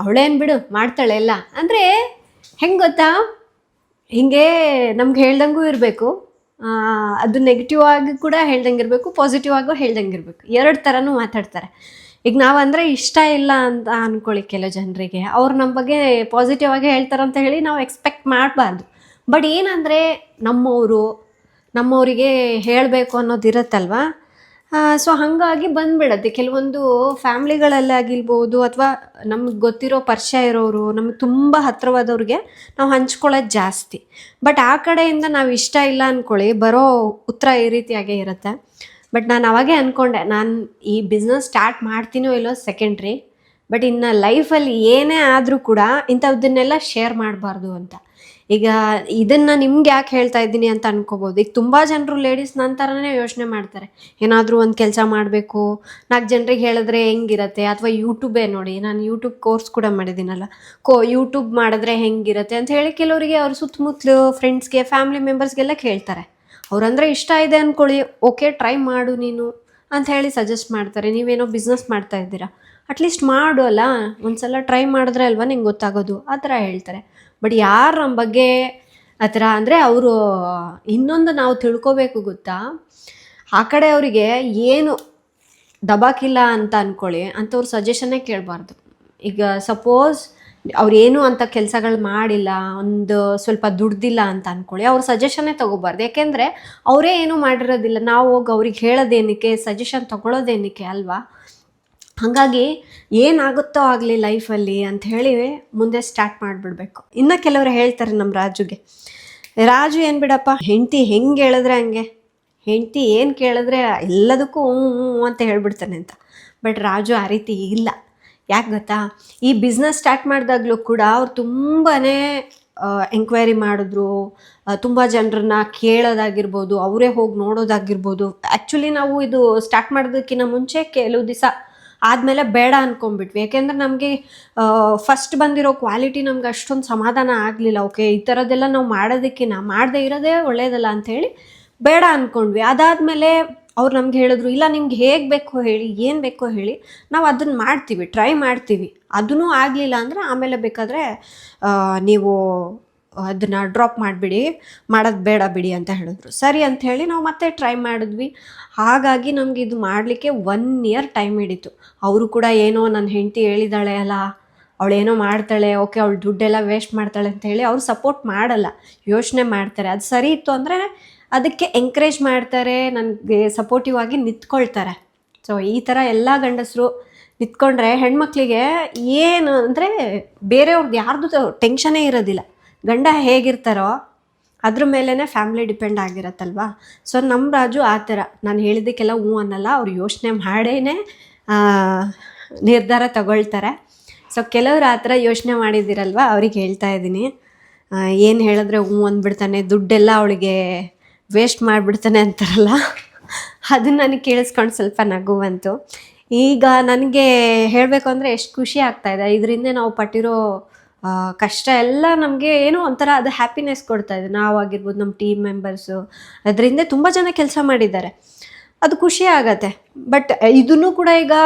ಅವಳೇನು ಬಿಡು ಮಾಡ್ತಾಳೆ ಎಲ್ಲ ಅಂದರೆ ಹೆಂಗೆ ಗೊತ್ತಾ, ಹೀಗೆ ನಮ್ಗೆ ಹೇಳ್ದಂಗೂ ಇರಬೇಕು, ಅದು ನೆಗೆಟಿವ್ ಆಗಿ ಕೂಡ ಹೇಳ್ದಂಗೆ ಇರಬೇಕು, ಪಾಸಿಟಿವ್ ಆಗೋ ಹೇಳ್ದಂಗೆ ಇರಬೇಕು. 2 ಥರನೂ ಮಾತಾಡ್ತಾರೆ. ಈಗ ನಾವಂದರೆ ಇಷ್ಟ ಇಲ್ಲ ಅಂತ ಅಂದ್ಕೊಳ್ಳಿ, ಕೆಲವು ಜನರಿಗೆ ಅವ್ರು ನಮ್ಮ ಬಗ್ಗೆ ಪಾಸಿಟಿವ್ ಆಗಿ ಹೇಳ್ತಾರಂತ ಹೇಳಿ ನಾವು ಎಕ್ಸ್ಪೆಕ್ಟ್ ಮಾಡಬಾರ್ದು. ಬಟ್ ಏನಂದರೆ ನಮ್ಮವರಿಗೆ ಹೇಳಬೇಕು ಅನ್ನೋದು ಇರುತ್ತಲ್ವ. ಸೊ ಹಾಗಾಗಿ ಬಂದುಬಿಡತ್ತೆ. ಕೆಲವೊಂದು ಫ್ಯಾಮ್ಲಿಗಳಲ್ಲಾಗಿರ್ಬೋದು ಅಥವಾ ನಮಗೆ ಗೊತ್ತಿರೋ ಪರಿಚಯ ಇರೋರು, ನಮಗೆ ತುಂಬ ಹತ್ತಿರವಾದವ್ರಿಗೆ ನಾವು ಹಂಚ್ಕೊಳ್ಳೋದು ಜಾಸ್ತಿ. ಬಟ್ ಆ ಕಡೆಯಿಂದ ನಾವು ಇಷ್ಟ ಇಲ್ಲ ಅಂದ್ಕೊಳ್ಳಿ, ಬರೋ ಉತ್ತರ ಈ ರೀತಿಯಾಗೇ ಇರುತ್ತೆ. ಬಟ್ ನಾನು ಅವಾಗೇ ಅಂದ್ಕೊಂಡೆ, ನಾನು ಈ ಬಿಸ್ನೆಸ್ ಸ್ಟಾರ್ಟ್ ಮಾಡ್ತೀನೋ ಇಲ್ಲೋ ಸೆಕೆಂಡ್ರಿ, ಬಟ್ ಇನ್ನು ಲೈಫಲ್ಲಿ ಏನೇ ಆದರೂ ಕೂಡ ಇಂಥದ್ದನ್ನೆಲ್ಲ ಶೇರ್ ಮಾಡಬಾರ್ದು ಅಂತ. ಈಗ ಇದನ್ನು ನಿಮ್ಗೆ ಯಾಕೆ ಹೇಳ್ತಾ ಇದ್ದೀನಿ ಅಂತ ಅನ್ಕೋಬೋದು. ಈಗ ತುಂಬ ಜನರು ಲೇಡೀಸ್ ನನ್ನ ಥರನೇ ಯೋಚನೆ ಮಾಡ್ತಾರೆ. ಏನಾದರೂ ಒಂದು ಕೆಲಸ ಮಾಡಬೇಕು, 4 ಜನರಿಗೆ ಹೇಳಿದ್ರೆ ಹೆಂಗಿರತ್ತೆ, ಅಥವಾ ಯೂಟ್ಯೂಬೇ ನೋಡಿ, ನಾನು ಯೂಟ್ಯೂಬ್ ಕೋರ್ಸ್ ಕೂಡ ಮಾಡಿದ್ದೀನಲ್ಲ, ಯೂಟ್ಯೂಬ್ ಮಾಡಿದ್ರೆ ಹೆಂಗಿರತ್ತೆ ಅಂತ ಹೇಳಿ ಕೆಲವರಿಗೆ ಅವ್ರ ಸುತ್ತಮುತ್ತಲು ಫ್ರೆಂಡ್ಸ್ಗೆ ಫ್ಯಾಮಿಲಿ ಮೆಂಬರ್ಸ್ಗೆಲ್ಲ ಕೇಳ್ತಾರೆ. ಅವ್ರಂದರೆ ಇಷ್ಟ ಇದೆ ಅಂದ್ಕೊಳ್ಳಿ, ಓಕೆ ಟ್ರೈ ಮಾಡು ನೀನು ಅಂತ ಹೇಳಿ ಸಜೆಸ್ಟ್ ಮಾಡ್ತಾರೆ. ನೀವೇನೋ ಬಿಸ್ನೆಸ್ ಮಾಡ್ತಾ ಇದ್ದೀರಾ, ಅಟ್ಲೀಸ್ಟ್ ಮಾಡು ಅಲ್ಲ, ಒಂದು ಸಲ ಟ್ರೈ ಮಾಡಿದ್ರೆ ಅಲ್ವಾ ನಿಂಗೆ ಗೊತ್ತಾಗೋದು, ಆ ಥರ ಹೇಳ್ತಾರೆ. ಬಟ್ ಯಾರು ನಮ್ಮ ಬಗ್ಗೆ ಆ ಥರ ಅಂದರೆ ಅವರು ಇನ್ನೊಂದು ನಾವು ತಿಳ್ಕೊಬೇಕು ಗೊತ್ತಾ, ಆ ಕಡೆ ಅವರಿಗೆ ಏನು ದಬಾಕಿಲ್ಲ ಅಂತ ಅಂದ್ಕೊಳ್ಳಿ, ಅಂಥವ್ರ ಸಜೆಷನ್ನೇ ಕೇಳಬಾರ್ದು. ಈಗ ಸಪೋಸ್ ಅವ್ರೇನು ಅಂಥ ಕೆಲಸಗಳು ಮಾಡಿಲ್ಲ, ಒಂದು ಸ್ವಲ್ಪ ದುಡ್ದಿಲ್ಲ ಅಂತ ಅಂದ್ಕೊಳ್ಳಿ, ಅವ್ರ ಸಜೆಷನ್ನೇ ತೊಗೋಬಾರ್ದು. ಯಾಕೆಂದರೆ ಅವರೇ ಏನೂ ಮಾಡಿರೋದಿಲ್ಲ, ನಾವು ಹೋಗಿ ಅವ್ರಿಗೆ ಹೇಳೋದೇನಕ್ಕೆ, ಸಜೆಷನ್ ತೊಗೊಳೋದೇನಕ್ಕೆ ಅಲ್ವಾ. ಹಾಗಾಗಿ ಏನಾಗುತ್ತೋ ಆಗಲಿ ಲೈಫಲ್ಲಿ ಅಂಥೇಳಿ ಮುಂದೆ ಸ್ಟಾರ್ಟ್ ಮಾಡಿಬಿಡ್ಬೇಕು. ಇನ್ನು ಕೆಲವರು ಹೇಳ್ತಾರೆ ನಮ್ಮ ರಾಜು ಏನು ಬಿಡಪ್ಪ, ಹೆಂಡತಿ ಹೆಂಗೆ ಹೇಳಿದ್ರೆ ಹಂಗೆ, ಹೆಂಡತಿ ಏನು ಕೇಳಿದ್ರೆ ಎಲ್ಲದಕ್ಕೂ ಹ್ಞೂ ಅಂತ ಹೇಳ್ಬಿಡ್ತಾನೆ ಅಂತ. ಬಟ್ ರಾಜು ಆ ರೀತಿ ಇಲ್ಲ. ಯಾಕೆ ಗೊತ್ತಾ, ಈ ಬಿಸ್ನೆಸ್ ಸ್ಟಾರ್ಟ್ ಮಾಡಿದಾಗಲೂ ಕೂಡ ಅವ್ರು ತುಂಬಾ ಎಂಕ್ವೈರಿ ಮಾಡಿದ್ರು, ತುಂಬ ಜನರನ್ನ ಕೇಳೋದಾಗಿರ್ಬೋದು, ಅವರೇ ಹೋಗಿ ನೋಡೋದಾಗಿರ್ಬೋದು. ಆ್ಯಕ್ಚುಲಿ ನಾವು ಇದು ಸ್ಟಾರ್ಟ್ ಮಾಡೋದಕ್ಕಿಂತ ಮುಂಚೆ ಕೆಲವು ದಿವಸ ಆದಮೇಲೆ ಬೇಡ ಅಂದ್ಕೊಂಡ್ಬಿಟ್ವಿ. ಯಾಕೆಂದರೆ ನಮಗೆ ಫಸ್ಟ್ ಬಂದಿರೋ ಕ್ವಾಲಿಟಿ ನಮ್ಗೆ ಅಷ್ಟೊಂದು ಸಮಾಧಾನ ಆಗಲಿಲ್ಲ. ಓಕೆ ಈ ಥರದ್ದೆಲ್ಲ ನಾವು ಮಾಡೋದಕ್ಕಿಂತ ಮಾಡದೇ ಇರೋದೇ ಒಳ್ಳೆಯದಲ್ಲ ಅಂಥೇಳಿ ಬೇಡ ಅಂದ್ಕೊಂಡ್ವಿ. ಅದಾದಮೇಲೆ ಅವ್ರು ನಮ್ಗೆ ಹೇಳಿದ್ರು, ಇಲ್ಲ ನಿಮ್ಗೆ ಹೇಗೆ ಬೇಕೋ ಹೇಳಿ, ಏನು ಬೇಕೋ ಹೇಳಿ, ನಾವು ಅದನ್ನು ಮಾಡ್ತೀವಿ, ಟ್ರೈ ಮಾಡ್ತೀವಿ. ಅದೂ ಆಗಲಿಲ್ಲ ಅಂದರೆ ಆಮೇಲೆ ಬೇಕಾದರೆ ನೀವು ಅದನ್ನು ಡ್ರಾಪ್ ಮಾಡಿಬಿಡಿ, ಮಾಡೋದು ಬೇಡ ಬಿಡಿ ಅಂತ ಹೇಳಿದ್ರು. ಸರಿ ಅಂಥೇಳಿ ನಾವು ಮತ್ತೆ ಟ್ರೈ ಮಾಡಿದ್ವಿ. ಹಾಗಾಗಿ ನಮಗೆ ಇದು ಮಾಡಲಿಕ್ಕೆ 1 ಇಯರ್ ಟೈಮ್ ಹಿಡಿತು. ಅವರು ಕೂಡ ಏನೋ ನನ್ನ ಹೆಂಡತಿ ಹೇಳಿದಾಳೆ ಅಲ್ಲ, ಅವಳೇನೋ ಮಾಡ್ತಾಳೆ, ಓಕೆ ಅವಳು ದುಡ್ಡೆಲ್ಲ ವೇಸ್ಟ್ ಮಾಡ್ತಾಳೆ ಅಂತ ಹೇಳಿ ಅವ್ರು ಸಪೋರ್ಟ್ ಮಾಡಲ್ಲ, ಯೋಚನೆ ಮಾಡ್ತಾರೆ. ಅದು ಸರಿ ಇತ್ತು ಅಂದರೆ ಅದಕ್ಕೆ ಎಂಕರೇಜ್ ಮಾಡ್ತಾರೆ, ನನಗೆ ಸಪೋರ್ಟಿವ್ ಆಗಿ ನಿಂತ್ಕೊಳ್ತಾರೆ. ಸೊ ಈ ಥರ ಎಲ್ಲ ಗಂಡಸರು ನಿಂತ್ಕೊಂಡ್ರೆ ಹೆಣ್ಮಕ್ಳಿಗೆ ಏನು ಅಂದರೆ ಬೇರೆಯವ್ರದ್ದು ಯಾರ್ದು ಟೆನ್ಷನೇ ಇರೋದಿಲ್ಲ. ಗಂಡ ಹೇಗಿರ್ತಾರೋ ಅದ್ರ ಮೇಲೇ ಫ್ಯಾಮ್ಲಿ ಡಿಪೆಂಡ್ ಆಗಿರತ್ತಲ್ವಾ. ಸೊ ನಮ್ಮ ರಾಜು ಆ ಥರ, ನಾನು ಹೇಳಿದ್ದಕ್ಕೆಲ್ಲ ಹ್ಞೂ ಅನ್ನಲ್ಲ, ಅವ್ರು ಯೋಚನೆ ಮಾಡೇ ನಿರ್ಧಾರ ತಗೊಳ್ತಾರೆ. ಸೊ ಕೆಲವರು ಆ ಥರ ಯೋಚನೆ ಮಾಡಿದ್ದೀರಲ್ವ, ಅವ್ರಿಗೆ ಹೇಳ್ತಾ ಇದ್ದೀನಿ, ಏನು ಹೇಳಿದ್ರೆ ಹ್ಞೂ ಅಂದ್ಬಿಡ್ತಾನೆ, ದುಡ್ಡೆಲ್ಲ ಅವಳಿಗೆ ವೇಸ್ಟ್ ಮಾಡಿಬಿಡ್ತಾನೆ ಅಂತಾರಲ್ಲ, ಅದನ್ನು ನನಗೆ ಕೇಳಿಸ್ಕೊಂಡು ಸ್ವಲ್ಪ ನಗು ಬಂತು. ಈಗ ನನಗೆ ಹೇಳಬೇಕು ಅಂದರೆ ಎಷ್ಟು ಖುಷಿ ಆಗ್ತಾಯಿದೆ, ಇದರಿಂದ ನಾವು ಪಟ್ಟಿರೋ ಕಷ್ಟ ಎಲ್ಲ ನಮಗೆ ಏನೋ ಒಂಥರ ಅದು ಹ್ಯಾಪಿನೆಸ್ ಕೊಡ್ತಾಯಿದೆ. ನಾವಾಗಿರ್ಬೋದು, ನಮ್ಮ ಟೀಮ್ ಮೆಂಬರ್ಸು, ಅದರಿಂದ ತುಂಬ ಜನ ಕೆಲಸ ಮಾಡಿದ್ದಾರೆ, ಅದು ಖುಷಿ ಆಗತ್ತೆ. ಬಟ್ ಇದನ್ನು ಕೂಡ ಈಗ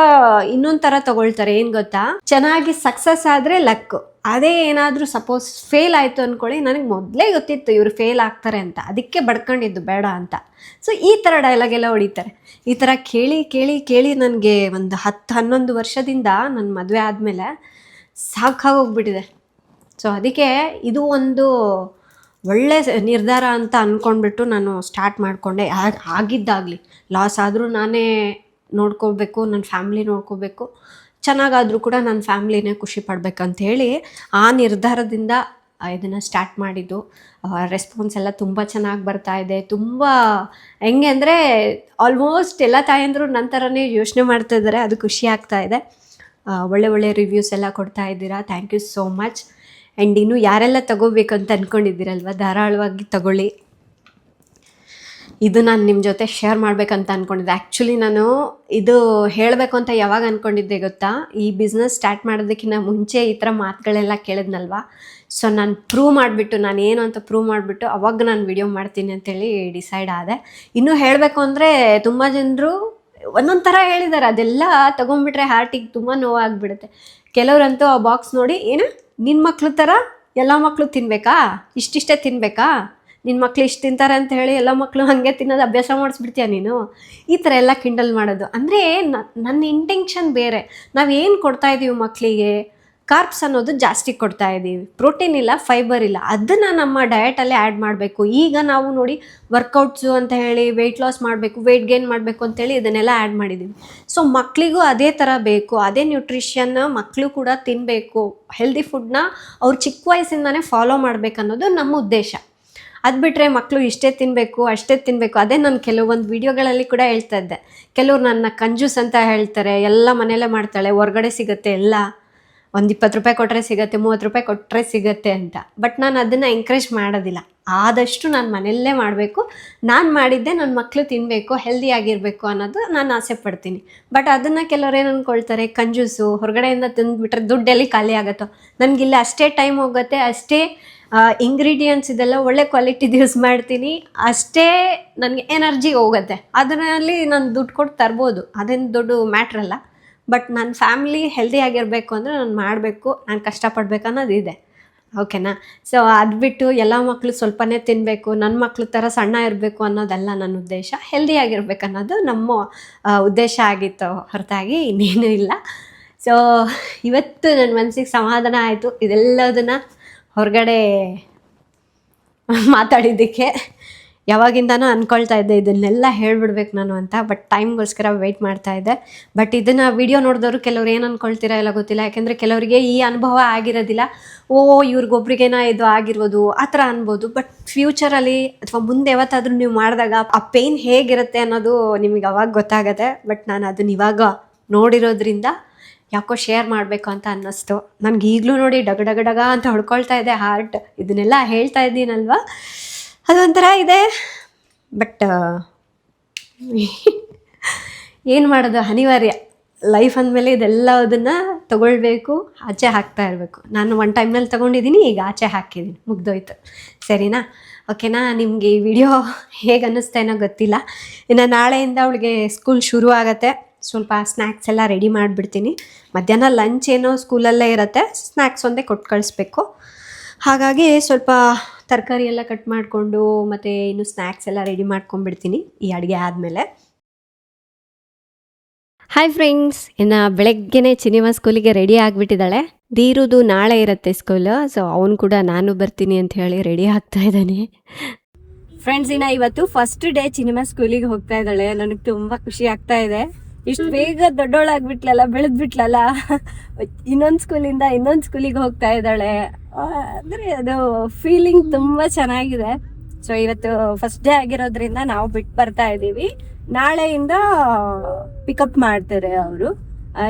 ಇನ್ನೊಂದು ಥರ ತಗೊಳ್ತಾರೆ, ಏನು ಗೊತ್ತಾ, ಚೆನ್ನಾಗಿ ಸಕ್ಸಸ್ ಆದರೆ ಲಕ್ಕು, ಅದೇ ಏನಾದರೂ ಸಪೋಸ್ ಫೇಲ್ ಆಯಿತು ಅಂದ್ಕೊಳ್ಳಿ, ನನಗೆ ಮೊದಲೇ ಗೊತ್ತಿತ್ತು ಇವರು ಫೇಲ್ ಆಗ್ತಾರೆ ಅಂತ, ಅದಕ್ಕೆ ಬಡ್ಕೊಂಡಿದ್ದು ಬೇಡ ಅಂತ. ಸೊ ಈ ಥರ ಡೈಲಾಗ್ ಎಲ್ಲ ಹೊಡಿತಾರೆ. ಈ ಥರ ಕೇಳಿ ಕೇಳಿ ಕೇಳಿ ನನಗೆ ಒಂದು 10-11 ವರ್ಷದಿಂದ ನನ್ನ ಮದುವೆ ಆದಮೇಲೆ ಸಾಕಾಗೋಗ್ಬಿಟ್ಟಿದೆ. ಸೊ ಅದಕ್ಕೆ ಇದು ಒಂದು ಒಳ್ಳೆ ನಿರ್ಧಾರ ಅಂತ ಅಂದ್ಕೊಂಡ್ಬಿಟ್ಟು ನಾನು ಸ್ಟಾರ್ಟ್ ಮಾಡಿಕೊಂಡೆ. ಆಗಿದ್ದಾಗಲಿ ಲಾಸ್ ಆದರೂ ನಾನೇ ನೋಡ್ಕೋಬೇಕು, ನನ್ನ ಫ್ಯಾಮ್ಲಿ ನೋಡ್ಕೋಬೇಕು, ಚೆನ್ನಾಗಾದರೂ ಕೂಡ ನನ್ನ ಫ್ಯಾಮ್ಲಿನೇ ಖುಷಿ ಪಡ್ಬೇಕಂತ ಹೇಳಿ ಆ ನಿರ್ಧಾರದಿಂದ ಇದನ್ನು ಸ್ಟಾರ್ಟ್ ಮಾಡಿದ್ದು. ರೆಸ್ಪಾನ್ಸ್ ಎಲ್ಲ ತುಂಬ ಚೆನ್ನಾಗಿ ಬರ್ತಾ ಇದೆ. ತುಂಬ ಹೆಂಗೆ ಅಂದರೆ ಆಲ್ಮೋಸ್ಟ್ ಎಲ್ಲ ತಾಯಂದರು ನನ್ನ ಥರನೇ ಯೋಚನೆ ಮಾಡ್ತಾ ಇದ್ದಾರೆ, ಅದು ಖುಷಿ ಆಗ್ತಾ ಇದೆ. ಒಳ್ಳೆ ಒಳ್ಳೆ ರಿವ್ಯೂಸ್ ಎಲ್ಲ ಕೊಡ್ತಾ ಇದ್ದೀರಾ, thank you so much. And ಇನ್ನು ಯಾರೆಲ್ಲ ತಗೋಬೇಕಂತ ಅಂದ್ಕೊಂಡಿದ್ದೀರಲ್ವ, ಧಾರಾಳವಾಗಿ ತಗೊಳ್ಳಿ. ಇದು ನಾನು ನಿಮ್ಮ ಜೊತೆ ಶೇರ್ ಮಾಡಬೇಕಂತ ಅಂದ್ಕೊಂಡಿದ್ದೆ. ಆ್ಯಕ್ಚುಲಿ ನಾನು ಇದು ಹೇಳಬೇಕು ಅಂತ ಯಾವಾಗ ಅಂದ್ಕೊಂಡಿದ್ದೆ ಗೊತ್ತಾ, ಈ ಬಿಸ್ನೆಸ್ ಸ್ಟಾರ್ಟ್ ಮಾಡೋದಕ್ಕಿಂತ ಮುಂಚೆ ಈ ಥರ ಮಾತುಗಳೆಲ್ಲ ಕೇಳಿದ್ನಲ್ವ. ಸೊ ನಾನು ಪ್ರೂವ್ ಮಾಡಿಬಿಟ್ಟು, ನಾನು ಏನು ಅಂತ ಪ್ರೂವ್ ಮಾಡಿಬಿಟ್ಟು ಅವಾಗ ನಾನು ವಿಡಿಯೋ ಮಾಡ್ತೀನಿ ಅಂತೇಳಿ ಡಿಸೈಡ್ ಆದೆ. ಇನ್ನೂ ಹೇಳಬೇಕು ಅಂದರೆ ತುಂಬ ಜನರು ಒಂದೊಂದು ಥರ ಹೇಳಿದ್ದಾರೆ, ಅದೆಲ್ಲ ತೊಗೊಂಡ್ಬಿಟ್ರೆ ಹಾರ್ಟಿಗೆ ತುಂಬ ನೋವಾಗಿಬಿಡುತ್ತೆ. ಕೆಲವರಂತೂ ಆ ಬಾಕ್ಸ್ ನೋಡಿ, ಏನು ನಿನ್ನ ಮಕ್ಳು ಥರ ಎಲ್ಲ ಮಕ್ಕಳು ತಿನ್ನಬೇಕಾ, ಇಷ್ಟಿಷ್ಟೇ ತಿನ್ನಬೇಕಾ, ನಿನ್ನ ಮಕ್ಳು ಇಷ್ಟು ತಿಂತಾರೆ ಅಂತ ಹೇಳಿ ಎಲ್ಲ ಮಕ್ಕಳು ಹಾಗೆ ತಿನ್ನೋದು ಅಭ್ಯಾಸ ಮಾಡಿಸ್ಬಿಡ್ತೀಯ ನೀನು, ಈ ಥರ ಎಲ್ಲ ಕಿಂಡಲ್ ಮಾಡೋದು. ಅಂದರೆ ನನ್ನ ಇಂಟೆನ್ಷನ್ ಬೇರೆ. ನಾವೇನು ಕೊಡ್ತಾಯಿದ್ದೀವಿ ಮಕ್ಕಳಿಗೆ, ಕಾರ್ಬ್ಸ್ ಅನ್ನೋದು ಜಾಸ್ತಿ ಕೊಡ್ತಾ ಇದ್ದೀವಿ, ಪ್ರೋಟೀನ್ ಇಲ್ಲ, ಫೈಬರ್ ಇಲ್ಲ, ಅದನ್ನು ನಮ್ಮ ಡಯಟಲ್ಲೇ ಆ್ಯಡ್ ಮಾಡಬೇಕು. ಈಗ ನಾವು ನೋಡಿ ವರ್ಕೌಟ್ಸು ಅಂತ ಹೇಳಿ ವೆಯ್ಟ್ ಲಾಸ್ ಮಾಡಬೇಕು, ವೆಯ್ಟ್ ಗೇನ್ ಮಾಡಬೇಕು ಅಂತೇಳಿ ಇದನ್ನೆಲ್ಲ ಆ್ಯಡ್ ಮಾಡಿದ್ದೀವಿ. ಸೊ ಮಕ್ಕಳಿಗೂ ಅದೇ ಥರ ಬೇಕು, ಅದೇ ನ್ಯೂಟ್ರಿಷನ್ ಮಕ್ಕಳು ಕೂಡ ತಿನ್ನಬೇಕು, ಹೆಲ್ದಿ ಫುಡ್ನ ಅವ್ರು ಚಿಕ್ಕ ವಯಸ್ಸಿಂದನೇ ಫಾಲೋ ಮಾಡಬೇಕು ಅನ್ನೋದು ನಮ್ಮ ಉದ್ದೇಶ. ಅದು ಬಿಟ್ಟರೆ ಮಕ್ಕಳು ಇಷ್ಟೇ ತಿನ್ನಬೇಕು ಅಷ್ಟೇ ತಿನ್ನಬೇಕು, ಅದೇ ನಾನು ಕೆಲವೊಂದು ವೀಡಿಯೋಗಳಲ್ಲಿ ಕೂಡ ಹೇಳ್ತಾ ಇದ್ದೆ. ಕೆಲವ್ರು ನನ್ನ ಕಂಜೂಸ್ ಅಂತ ಹೇಳ್ತಾರೆ, ಎಲ್ಲ ಮನೆಯಲ್ಲೇ ಮಾಡ್ತಾಳೆ, ಹೊರ್ಗಡೆ ಸಿಗುತ್ತೆ ಎಲ್ಲ, ಒಂದು 20 ರೂಪಾಯಿ ಕೊಟ್ಟರೆ ಸಿಗುತ್ತೆ, 30 ರೂಪಾಯಿ ಕೊಟ್ಟರೆ ಸಿಗುತ್ತೆ ಅಂತ. ಬಟ್ ನಾನು ಅದನ್ನು ಎಂಕರೇಜ್ ಮಾಡೋದಿಲ್ಲ. ಆದಷ್ಟು ನಾನು ಮನೆಯಲ್ಲೇ ಮಾಡಬೇಕು, ನಾನು ಮಾಡಿದ್ದೆ ನನ್ನ ಮಕ್ಕಳು ತಿನ್ನಬೇಕು, ಹೆಲ್ದಿಯಾಗಿರಬೇಕು ಅನ್ನೋದು ನಾನು ಆಸೆ ಪಡ್ತೀನಿ. ಬಟ್ ಅದನ್ನು ಕೆಲವ್ರು ಏನು ಅಂದ್ಕೊಳ್ತಾರೆ, ಕಂಜೂಸು, ಹೊರಗಡೆಯಿಂದ ತಿಂದುಬಿಟ್ರೆ ದುಡ್ಡೆಲ್ಲಿ ಖಾಲಿ ಆಗುತ್ತೋ, ನನಗಿಲ್ಲ ಅಷ್ಟೇ ಟೈಮ್ ಹೋಗುತ್ತೆ, ಅಷ್ಟೇ ಇಂಗ್ರೀಡಿಯೆಂಟ್ಸ್ ಇದೆಲ್ಲ ಒಳ್ಳೆ ಕ್ವಾಲಿಟಿದು ಯೂಸ್ ಮಾಡ್ತೀನಿ, ಅಷ್ಟೇ ನನಗೆ ಎನರ್ಜಿ ಹೋಗುತ್ತೆ, ಅದರಲ್ಲಿ ನಾನು ದುಡ್ಡು ಕೊಟ್ಟು ತರ್ಬೋದು, ಅದೇನು ದೊಡ್ಡ ಮ್ಯಾಟ್ರಲ್ಲ. ಬಟ್ ನನ್ನ ಫ್ಯಾಮ್ಲಿ ಹೆಲ್ದಿಯಾಗಿರಬೇಕು ಅಂದರೆ ನಾನು ಮಾಡಬೇಕು, ನಾನು ಕಷ್ಟಪಡಬೇಕು ಅನ್ನೋದು ಇದೆ, ಓಕೆನಾ. ಸೊ ಅದು ಬಿಟ್ಟು ಎಲ್ಲ ಮಕ್ಕಳು ಸ್ವಲ್ಪನೇ ತಿನ್ನಬೇಕು, ನನ್ನ ಮಕ್ಳು ಥರ ಸಣ್ಣ ಇರಬೇಕು ಅನ್ನೋದಲ್ಲ ನನ್ನ ಉದ್ದೇಶ. ಹೆಲ್ದಿಯಾಗಿರ್ಬೇಕು ಅನ್ನೋದು ನಮ್ಮ ಉದ್ದೇಶ ಆಗಿತ್ತು, ಹೊರತಾಗಿ ಇನ್ನೇನೂ ಇಲ್ಲ. ಸೊ ಇವತ್ತು ನನ್ನ ಮನಸ್ಸಿಗೆ ಸಮಾಧಾನ ಆಯಿತು ಇದೆಲ್ಲದನ್ನು ಹೊರಗಡೆ ಮಾತಾಡಿದ್ದಕ್ಕೆ. ಯಾವಾಗಿಂದನೂ ಅಂದ್ಕೊಳ್ತಾ ಇದ್ದೆ ಇದನ್ನೆಲ್ಲ ಹೇಳ್ಬಿಡ್ಬೇಕು ನಾನು ಅಂತ, ಬಟ್ ಟೈಮ್ಗೋಸ್ಕರ ವೆಯ್ಟ್ ಮಾಡ್ತಾಯಿದ್ದೆ. ಬಟ್ ಇದನ್ನು ವಿಡಿಯೋ ನೋಡಿದವರು ಕೆಲವ್ರು ಏನು ಅಂದ್ಕೊಳ್ತೀರಾ ಎಲ್ಲ ಗೊತ್ತಿಲ್ಲ, ಯಾಕೆಂದರೆ ಕೆಲವರಿಗೆ ಈ ಅನುಭವ ಆಗಿರೋದಿಲ್ಲ. ಇವ್ರಿಗೊಬ್ರಿಗೇನೋ ಇದು ಆಗಿರ್ಬೋದು ಆ ಥರ ಅನ್ಬೋದು. ಬಟ್ ಫ್ಯೂಚರಲ್ಲಿ ಅಥವಾ ಮುಂದೆ ಯಾವತ್ತಾದರೂ ನೀವು ಮಾಡಿದಾಗ ಆ ಪೇಯ್ನ್ ಹೇಗಿರುತ್ತೆ ಅನ್ನೋದು ನಿಮಗೆ ಅವಾಗ ಗೊತ್ತಾಗುತ್ತೆ. ಬಟ್ ನಾನು ಅದನ್ನ ಇವಾಗ ನೋಡಿರೋದ್ರಿಂದ ಯಾಕೋ ಶೇರ್ ಮಾಡಬೇಕು ಅಂತ ಅನ್ನಿಸ್ತು. ನನಗೆ ಈಗಲೂ ನೋಡಿ ಡಗ ಡಗ ಡಗ ಅಂತ ಹೊಡ್ಕೊಳ್ತಾ ಇದೆ ಹಾರ್ಟ್. ಇದನ್ನೆಲ್ಲ ಹೇಳ್ತಾ ಇದ್ದೀನಲ್ವ, ಅದೊಂಥರ ಇದೆ. ಬಟ್ ಏನು ಮಾಡೋದು, ಅನಿವಾರ್ಯ. ಲೈಫ್ ಅಂದಮೇಲೆ ಇದೆಲ್ಲದನ್ನು ತೊಗೊಳ್ಬೇಕು, ಆಚೆ ಹಾಕ್ತಾ ಇರಬೇಕು. ನಾನು ಒಂದು ಟೈಮ್ನಲ್ಲಿ ತೊಗೊಂಡಿದ್ದೀನಿ, ಈಗ ಆಚೆ ಹಾಕಿದ್ದೀನಿ, ಮುಗ್ದೋಯ್ತು. ಸರಿನಾ, ಓಕೆನಾ. ನಿಮಗೆ ಈ ವಿಡಿಯೋ ಹೇಗೆ ಅನ್ನಿಸ್ತೇನೋ ಗೊತ್ತಿಲ್ಲ. ಇನ್ನು ನಾಳೆಯಿಂದ ಅವಳಿಗೆ ಸ್ಕೂಲ್ ಶುರು ಆಗುತ್ತೆ. ಸ್ವಲ್ಪ ಸ್ನ್ಯಾಕ್ಸ್ ಎಲ್ಲ ರೆಡಿ ಮಾಡಿಬಿಡ್ತೀನಿ. ಮಧ್ಯಾಹ್ನ ಲಂಚ್ ಏನೋ ಸ್ಕೂಲಲ್ಲೇ ಇರುತ್ತೆ, ಸ್ನ್ಯಾಕ್ಸ್ ಒಂದೇ ಕೊಟ್ಟು ಕಳಿಸ್ಬೇಕು. ಹಾಗಾಗಿ ಸ್ವಲ್ಪ ತರಕಾರಿ ಎಲ್ಲ ಕಟ್ ಮಾಡಿಕೊಂಡು ಮತ್ತು ಇನ್ನು ಸ್ನ್ಯಾಕ್ಸ್ ಎಲ್ಲ ರೆಡಿ ಮಾಡ್ಕೊಂಡ್ಬಿಡ್ತೀನಿ ಈ ಅಡುಗೆ ಆದಮೇಲೆ. ಹಾಯ್ ಫ್ರೆಂಡ್ಸ್, ಇನ್ನು ಬೆಳಗ್ಗೆನೆ ಸಿನಿಮಾ ಸ್ಕೂಲಿಗೆ ರೆಡಿ ಆಗಿಬಿಟ್ಟಿದ್ದಾಳೆ. ಧೀರುದು ನಾಳೆ ಇರುತ್ತೆ ಸ್ಕೂಲು, ಸೊ ಅವನು ಕೂಡ ನಾನು ಬರ್ತೀನಿ ಅಂತ ಹೇಳಿ ರೆಡಿ ಆಗ್ತಾ ಇದ್ದಾನೆ. ಫ್ರೆಂಡ್ಸ್, ಇನ್ನು ಇವತ್ತು ಫಸ್ಟ್ ಡೇ ಸಿನಿಮಾ ಸ್ಕೂಲಿಗೆ ಹೋಗ್ತಾ ಇದ್ದಾಳೆ. ನನಗೆ ತುಂಬಾ ಖುಷಿ ಆಗ್ತಾ ಇದೆ. ಇಷ್ಟು ಬೇಗ ದೊಡ್ಡೋಳಾಗ್ಬಿಟ್ಲಲ್ಲ, ಬೆಳೆದ್ಬಿಟ್ಲಲ್ಲ. ಇನ್ನೊಂದು ಸ್ಕೂಲಿಂದ ಇನ್ನೊಂದು ಸ್ಕೂಲಿಗೆ ಹೋಗ್ತಾ ಇದ್ದಾಳೆ. ಅಂದ್ರೆ ಅದು ಫೀಲಿಂಗ್ ತುಂಬಾ ಚೆನ್ನಾಗಿದೆ. ಸೊ ಇವತ್ತು ಫಸ್ಟ್ ಡೇ ಆಗಿರೋದ್ರಿಂದ ನಾವು ಬಿಟ್ಟು ಬರ್ತಾ ಇದ್ದೀವಿ. ನಾಳೆಯಿಂದ ಪಿಕಪ್ ಮಾಡ್ತಾರೆ ಅವರು.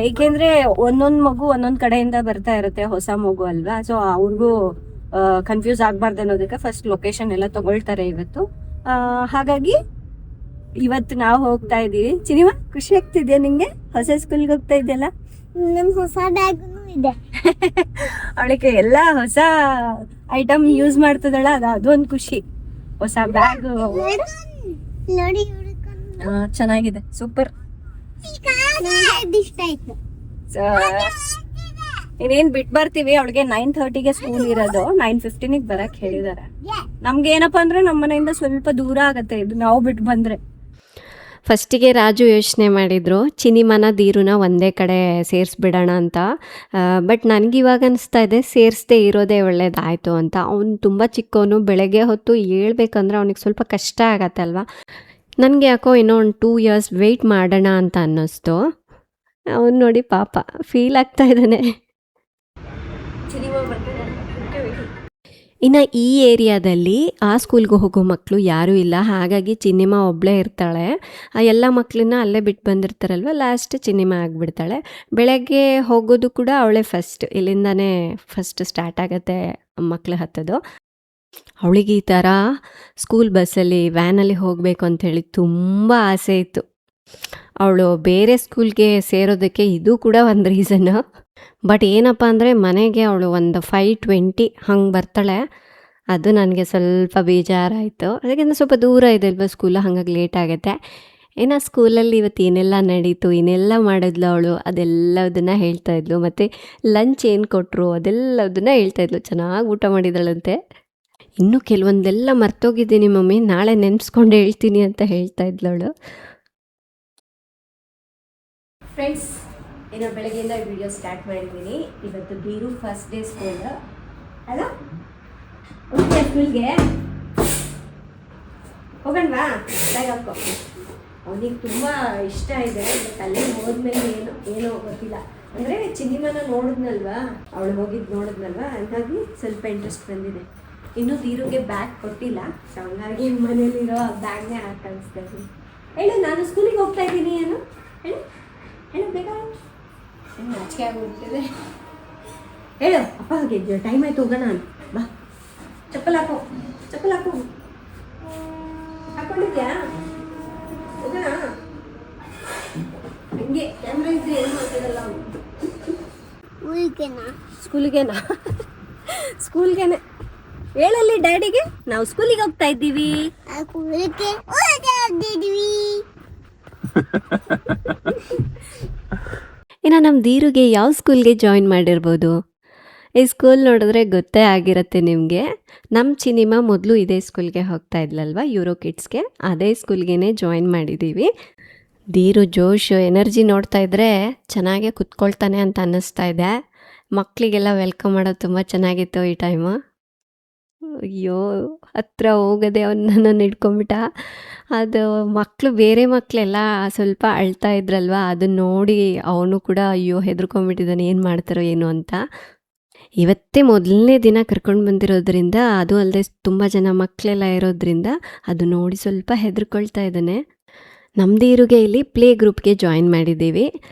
ಏಕೆಂದ್ರೆ ಒಂದೊಂದು ಮಗು ಒಂದೊಂದು ಕಡೆಯಿಂದ ಬರ್ತಾ ಇರುತ್ತೆ, ಹೊಸ ಮಗು ಅಲ್ವಾ. ಸೊ ಅವ್ರಿಗೂ ಕನ್ಫ್ಯೂಸ್ ಆಗ್ಬಾರ್ದು ಅನ್ನೋದಕ್ಕೆ ಫಸ್ಟ್ ಲೊಕೇಶನ್ ಎಲ್ಲ ತಗೊಳ್ತಾರೆ ಇವತ್ತು. ಹಾಗಾಗಿ ಇವತ್ತು ನಾವು ಹೋಗ್ತಾ ಇದೀವಿ. ಸಿನಿಮಾ ಖುಷಿ ಆಗ್ತಿದ್ಯಾ ನಿಂಗೆ? ಹೊಸ ಸ್ಕೂಲ್ಗೆ ಹೋಗ್ತಾ ಇದೆಯಲ್ಲ. ನಮ್ ಹೊಸ ಬ್ಯಾಗ್ನು ಇದೆ. ಅವಳಿಗೆ ಎಲ್ಲ ಹೊಸ ಐಟಮ್ ಯೂಸ್ ಮಾಡ್ತಿದ್ದಾಳ, ಅದೊಂದು ಖುಷಿ. ಹೊಸ ಬ್ಯಾಗ್ ನೋಡಿ ಚೆನ್ನಾಗಿದೆ, ಸೂಪರ್. ಇಷ್ಟ ಆಯ್ತು. ಇನ್ನೇನ್ ಬಿಟ್ ಬರ್ತೀವಿ. ಅವಳಿಗೆ 9:30ಗೆ ಸ್ಕೂಲ್ ಇರೋದು, 9:15 ಬರಕ್ ಹೇಳಿದಾರೆ. ನಮ್ಗೆ ಏನಪ್ಪಾ ಅಂದ್ರೆ ನಮ್ಮ ಮನೆಯಿಂದ ಸ್ವಲ್ಪ ದೂರ ಆಗತ್ತೆ ಇದು, ನಾವು ಬಿಟ್ಟು ಬಂದ್ರೆ. ಫಸ್ಟಿಗೆ ರಾಜು ಯೋಚನೆ ಮಾಡಿದ್ರು ಚಿನಿಮನ ಧೀರುನ ಒಂದೇ ಕಡೆ ಸೇರಿಸ್ಬಿಡೋಣ ಅಂತ. ಬಟ್ ನನಗಿವಾಗ ಅನಿಸ್ತಾ ಇದೆ ಸೇರಿಸದೇ ಇರೋದೇ ಒಳ್ಳೇದಾಯಿತು ಅಂತ. ಅವ್ನು ತುಂಬ ಚಿಕ್ಕವನು, ಬೆಳಗ್ಗೆ ಹೊತ್ತು ಹೇಳ್ಬೇಕಂದ್ರೆ ಅವನಿಗೆ ಸ್ವಲ್ಪ ಕಷ್ಟ ಆಗತ್ತಲ್ವ. ನನಗೆ ಯಾಕೋ ಇನ್ನೂ ಒಂದು 2 years ವೆಯ್ಟ್ ಮಾಡೋಣ ಅಂತ ಅನ್ನಿಸ್ತು. ಅವನು ನೋಡಿ ಪಾಪ ಫೀಲ್ ಆಗ್ತಾ ಇದ್ದಾನೆ. ಇನ್ನು ಈ ಏರಿಯಾದಲ್ಲಿ ಆ ಸ್ಕೂಲ್ಗೆ ಹೋಗೋ ಮಕ್ಕಳು ಯಾರೂ ಇಲ್ಲ, ಹಾಗಾಗಿ ಚಿನ್ನಿಮಾ ಒಬ್ಬಳೇ ಇರ್ತಾಳೆ. ಎಲ್ಲ ಮಕ್ಕಳನ್ನ ಅಲ್ಲೇ ಬಿಟ್ಟು ಬಂದಿರ್ತಾರಲ್ವ, ಲಾಸ್ಟ್ ಚಿನ್ನಿಮಾ ಆಗಿಬಿಡ್ತಾಳೆ. ಬೆಳಗ್ಗೆ ಹೋಗೋದು ಕೂಡ ಅವಳೇ ಫಸ್ಟ್, ಇಲ್ಲಿಂದಾನೇ ಫಸ್ಟ್ ಸ್ಟಾರ್ಟ್ ಆಗುತ್ತೆ ಮಕ್ಕಳು ಹತ್ತೋದು. ಅವಳಿಗೆ ಈ ಥರ ಸ್ಕೂಲ್ ಬಸ್ಸಲ್ಲಿ ವ್ಯಾನಲ್ಲಿ ಹೋಗಬೇಕು ಅಂಥೇಳಿ ತುಂಬ ಆಸೆ ಇತ್ತು. ಅವಳು ಬೇರೆ ಸ್ಕೂಲ್ಗೆ ಸೇರೋದಕ್ಕೆ ಇದು ಕೂಡ ಒಂದು ರೀಸನ್ನು. ಬಟ್ ಏನಪ್ಪ ಅಂದರೆ ಮನೆಗೆ ಅವಳು ಒಂದು 5:20 ಹಂಗೆ ಬರ್ತಾಳೆ. ಅದು ನನಗೆ ಸ್ವಲ್ಪ ಬೇಜಾರಾಯಿತು. ಅದಕ್ಕಿಂತ ಸ್ವಲ್ಪ ದೂರ ಇದೆ ಅಲ್ವ ಸ್ಕೂಲು, ಹಾಗಾಗಿ ಲೇಟ್ ಆಗುತ್ತೆ. ಏನೋ ಸ್ಕೂಲಲ್ಲಿ ಇವತ್ತು ಏನೆಲ್ಲ ನಡೀತು, ಏನೆಲ್ಲ ಮಾಡಿದ್ಲು ಅವಳು, ಅದೆಲ್ಲದನ್ನು ಹೇಳ್ತಾಯಿದ್ಲು. ಮತ್ತು ಲಂಚ್ ಏನು ಕೊಟ್ಟರು ಅದೆಲ್ಲದನ್ನು ಹೇಳ್ತಾಯಿದ್ಲು. ಚೆನ್ನಾಗಿ ಊಟ ಮಾಡಿದಳಂತೆ. ಇನ್ನೂ ಕೆಲವೊಂದೆಲ್ಲ ಮರ್ತೋಗಿದ್ದೀನಿ ಮಮ್ಮಿ, ನಾಳೆ ನೆನೆಸ್ಕೊಂಡು ಹೇಳ್ತೀನಿ ಅಂತ ಹೇಳ್ತಾ ಇದ್ಲು ಅವಳು. ಫ್ರೆಂಡ್ಸ್, ಏನೋ ಬೆಳಗ್ಗೆಯಿಂದ ವಿಡಿಯೋ ಸ್ಟಾರ್ಟ್ ಮಾಡಿದ್ದೀನಿ. ಇವತ್ತು ಧೀರು ಫಸ್ಟ್ ಡೇ ಸ್ಕೂಲ್ ಅಲ್ಲ, ಹೋಗ್ತೀಯ ಸ್ಕೂಲ್ಗೆ? ಹೋಗೋಣವಾ? ಬ್ಯಾಗ್ ಹಾಕೋ. ಅವನಿಗೆ ತುಂಬ ಇಷ್ಟ ಇದೆ. ಬಟ್ ಅಲ್ಲೇ ಹೋದ್ಮೇಲೆ ಏನೋ ಗೊತ್ತಿಲ್ಲ. ಅಂದರೆ ಚಿನ್ನಿಮನ ನೋಡಿದ್ನಲ್ವಾ, ಅವಳು ಹೋಗಿದ್ದು ನೋಡಿದ್ನಲ್ವಾ, ಹಂಗಾಗಿ ಸ್ವಲ್ಪ ಇಂಟ್ರೆಸ್ಟ್ ಬಂದಿದೆ. ಇನ್ನೂ ಧೀರುಗೆ ಬ್ಯಾಗ್ ಕೊಟ್ಟಿಲ್ಲ, ಸೊ ಹಂಗಾಗಿ ಮನೇಲಿರೋ ಬ್ಯಾಗ್ನೇ ಹಾಕಿಸ್ತಾ ಇದ್ದೀನಿ. ಹೇಳು, ನಾನು ಸ್ಕೂಲಿಗೆ ಹೋಗ್ತಾ ಇದ್ದೀನಿ. ಏನು ಹೇಳು ಹೇಳು ಬೇಗ. ನಾಚಿಕೆ ಆಗಿಬಿಡ್ತಿದೆ. ಹೇಳು, ಅಪ್ಪ ಹಾಗೆ ಟೈಮ್ ಆಯ್ತು, ಹೋಗೋಣ. ಬಾ, ಚಪ್ಪಲ್ ಹಾಕೋ, ಚಪ್ಪಲ್ ಹಾಕೋ. ಹಾಕೊಂಡಿದ್ಯಾ? ಹೋಗೋಣ. ಹಂಗೆ ಕ್ಯಾಮ್ರಾ ಇದ್ರೆ ಏನು ಮಾಡ್ತಿರಲ್ಲ ಅವನು. ಸ್ಕೂಲಿಗೆನಾ? ಸ್ಕೂಲ್ಗೆನೆ. ಹೇಳಲ್ಲಿ ಡ್ಯಾಡಿಗೆ, ನಾವು ಸ್ಕೂಲಿಗೆ ಹೋಗ್ತಾ ಇದ್ದೀವಿ. ಇನ್ನು ನಮ್ಮ ಧೀರುಗೆ ಯಾವ ಸ್ಕೂಲ್ಗೆ ಜಾಯಿನ್ ಮಾಡಿರ್ಬೋದು? ಈ ಸ್ಕೂಲ್ ನೋಡಿದ್ರೆ ಗೊತ್ತೇ ಆಗಿರುತ್ತೆ ನಿಮಗೆ. ನಮ್ಮ ಚಿನಿಮಾ ಮೊದಲು ಇದೇ ಸ್ಕೂಲ್ಗೆ ಹೋಗ್ತಾ ಇದ್ಲಲ್ವ, ಯೂರೋ ಕಿಡ್ಸ್ಗೆ. ಅದೇ ಸ್ಕೂಲ್ಗೆ ಜಾಯಿನ್ ಮಾಡಿದ್ದೀವಿ. ಧೀರು ಜೋಶು ಎನರ್ಜಿ ನೋಡ್ತಾ ಇದ್ರೆ ಚೆನ್ನಾಗೇ ಕುತ್ಕೊಳ್ತಾನೆ ಅಂತ ಅನ್ನಿಸ್ತಾ ಇದೆ. ಮಕ್ಕಳಿಗೆಲ್ಲ ವೆಲ್ಕಮ್ ಮಾಡೋದು ತುಂಬ ಚೆನ್ನಾಗಿತ್ತು ಈ ಟೈಮು. ಅಯ್ಯೋ, ಹತ್ರ ಹೋಗದೆ ಅವನನ್ನು ಹಿಡ್ಕೊಂಬಿಟ್ಟ. ಅದು ಮಕ್ಕಳು, ಬೇರೆ ಮಕ್ಕಳೆಲ್ಲ ಸ್ವಲ್ಪ ಅಳ್ತಾ ಇದ್ರಲ್ವ, ಅದನ್ನ ನೋಡಿ ಅವನು ಕೂಡ ಅಯ್ಯೋ ಹೆದರ್ಕೊಂಡ್ಬಿಟ್ಟಿದ್ದಾನೆ, ಏನು ಮಾಡ್ತಾರೋ ಏನು ಅಂತ. ಇವತ್ತೇ ಮೊದಲನೇ ದಿನ ಕರ್ಕೊಂಡು ಬಂದಿರೋದ್ರಿಂದ, ಅದು ಅಲ್ಲದೆ ತುಂಬ ಜನ ಮಕ್ಕಳೆಲ್ಲ ಇರೋದ್ರಿಂದ ಅದು ನೋಡಿ ಸ್ವಲ್ಪ ಹೆದರ್ಕೊಳ್ತಾ ಇದ್ದಾನೆ. ನಮ್ಮದು ಇರುಗೆ ಇಲ್ಲಿ ಪ್ಲೇ ಗ್ರೂಪ್ಗೆ ಜಾಯಿನ್ ಮಾಡಿದ್ದೀವಿ.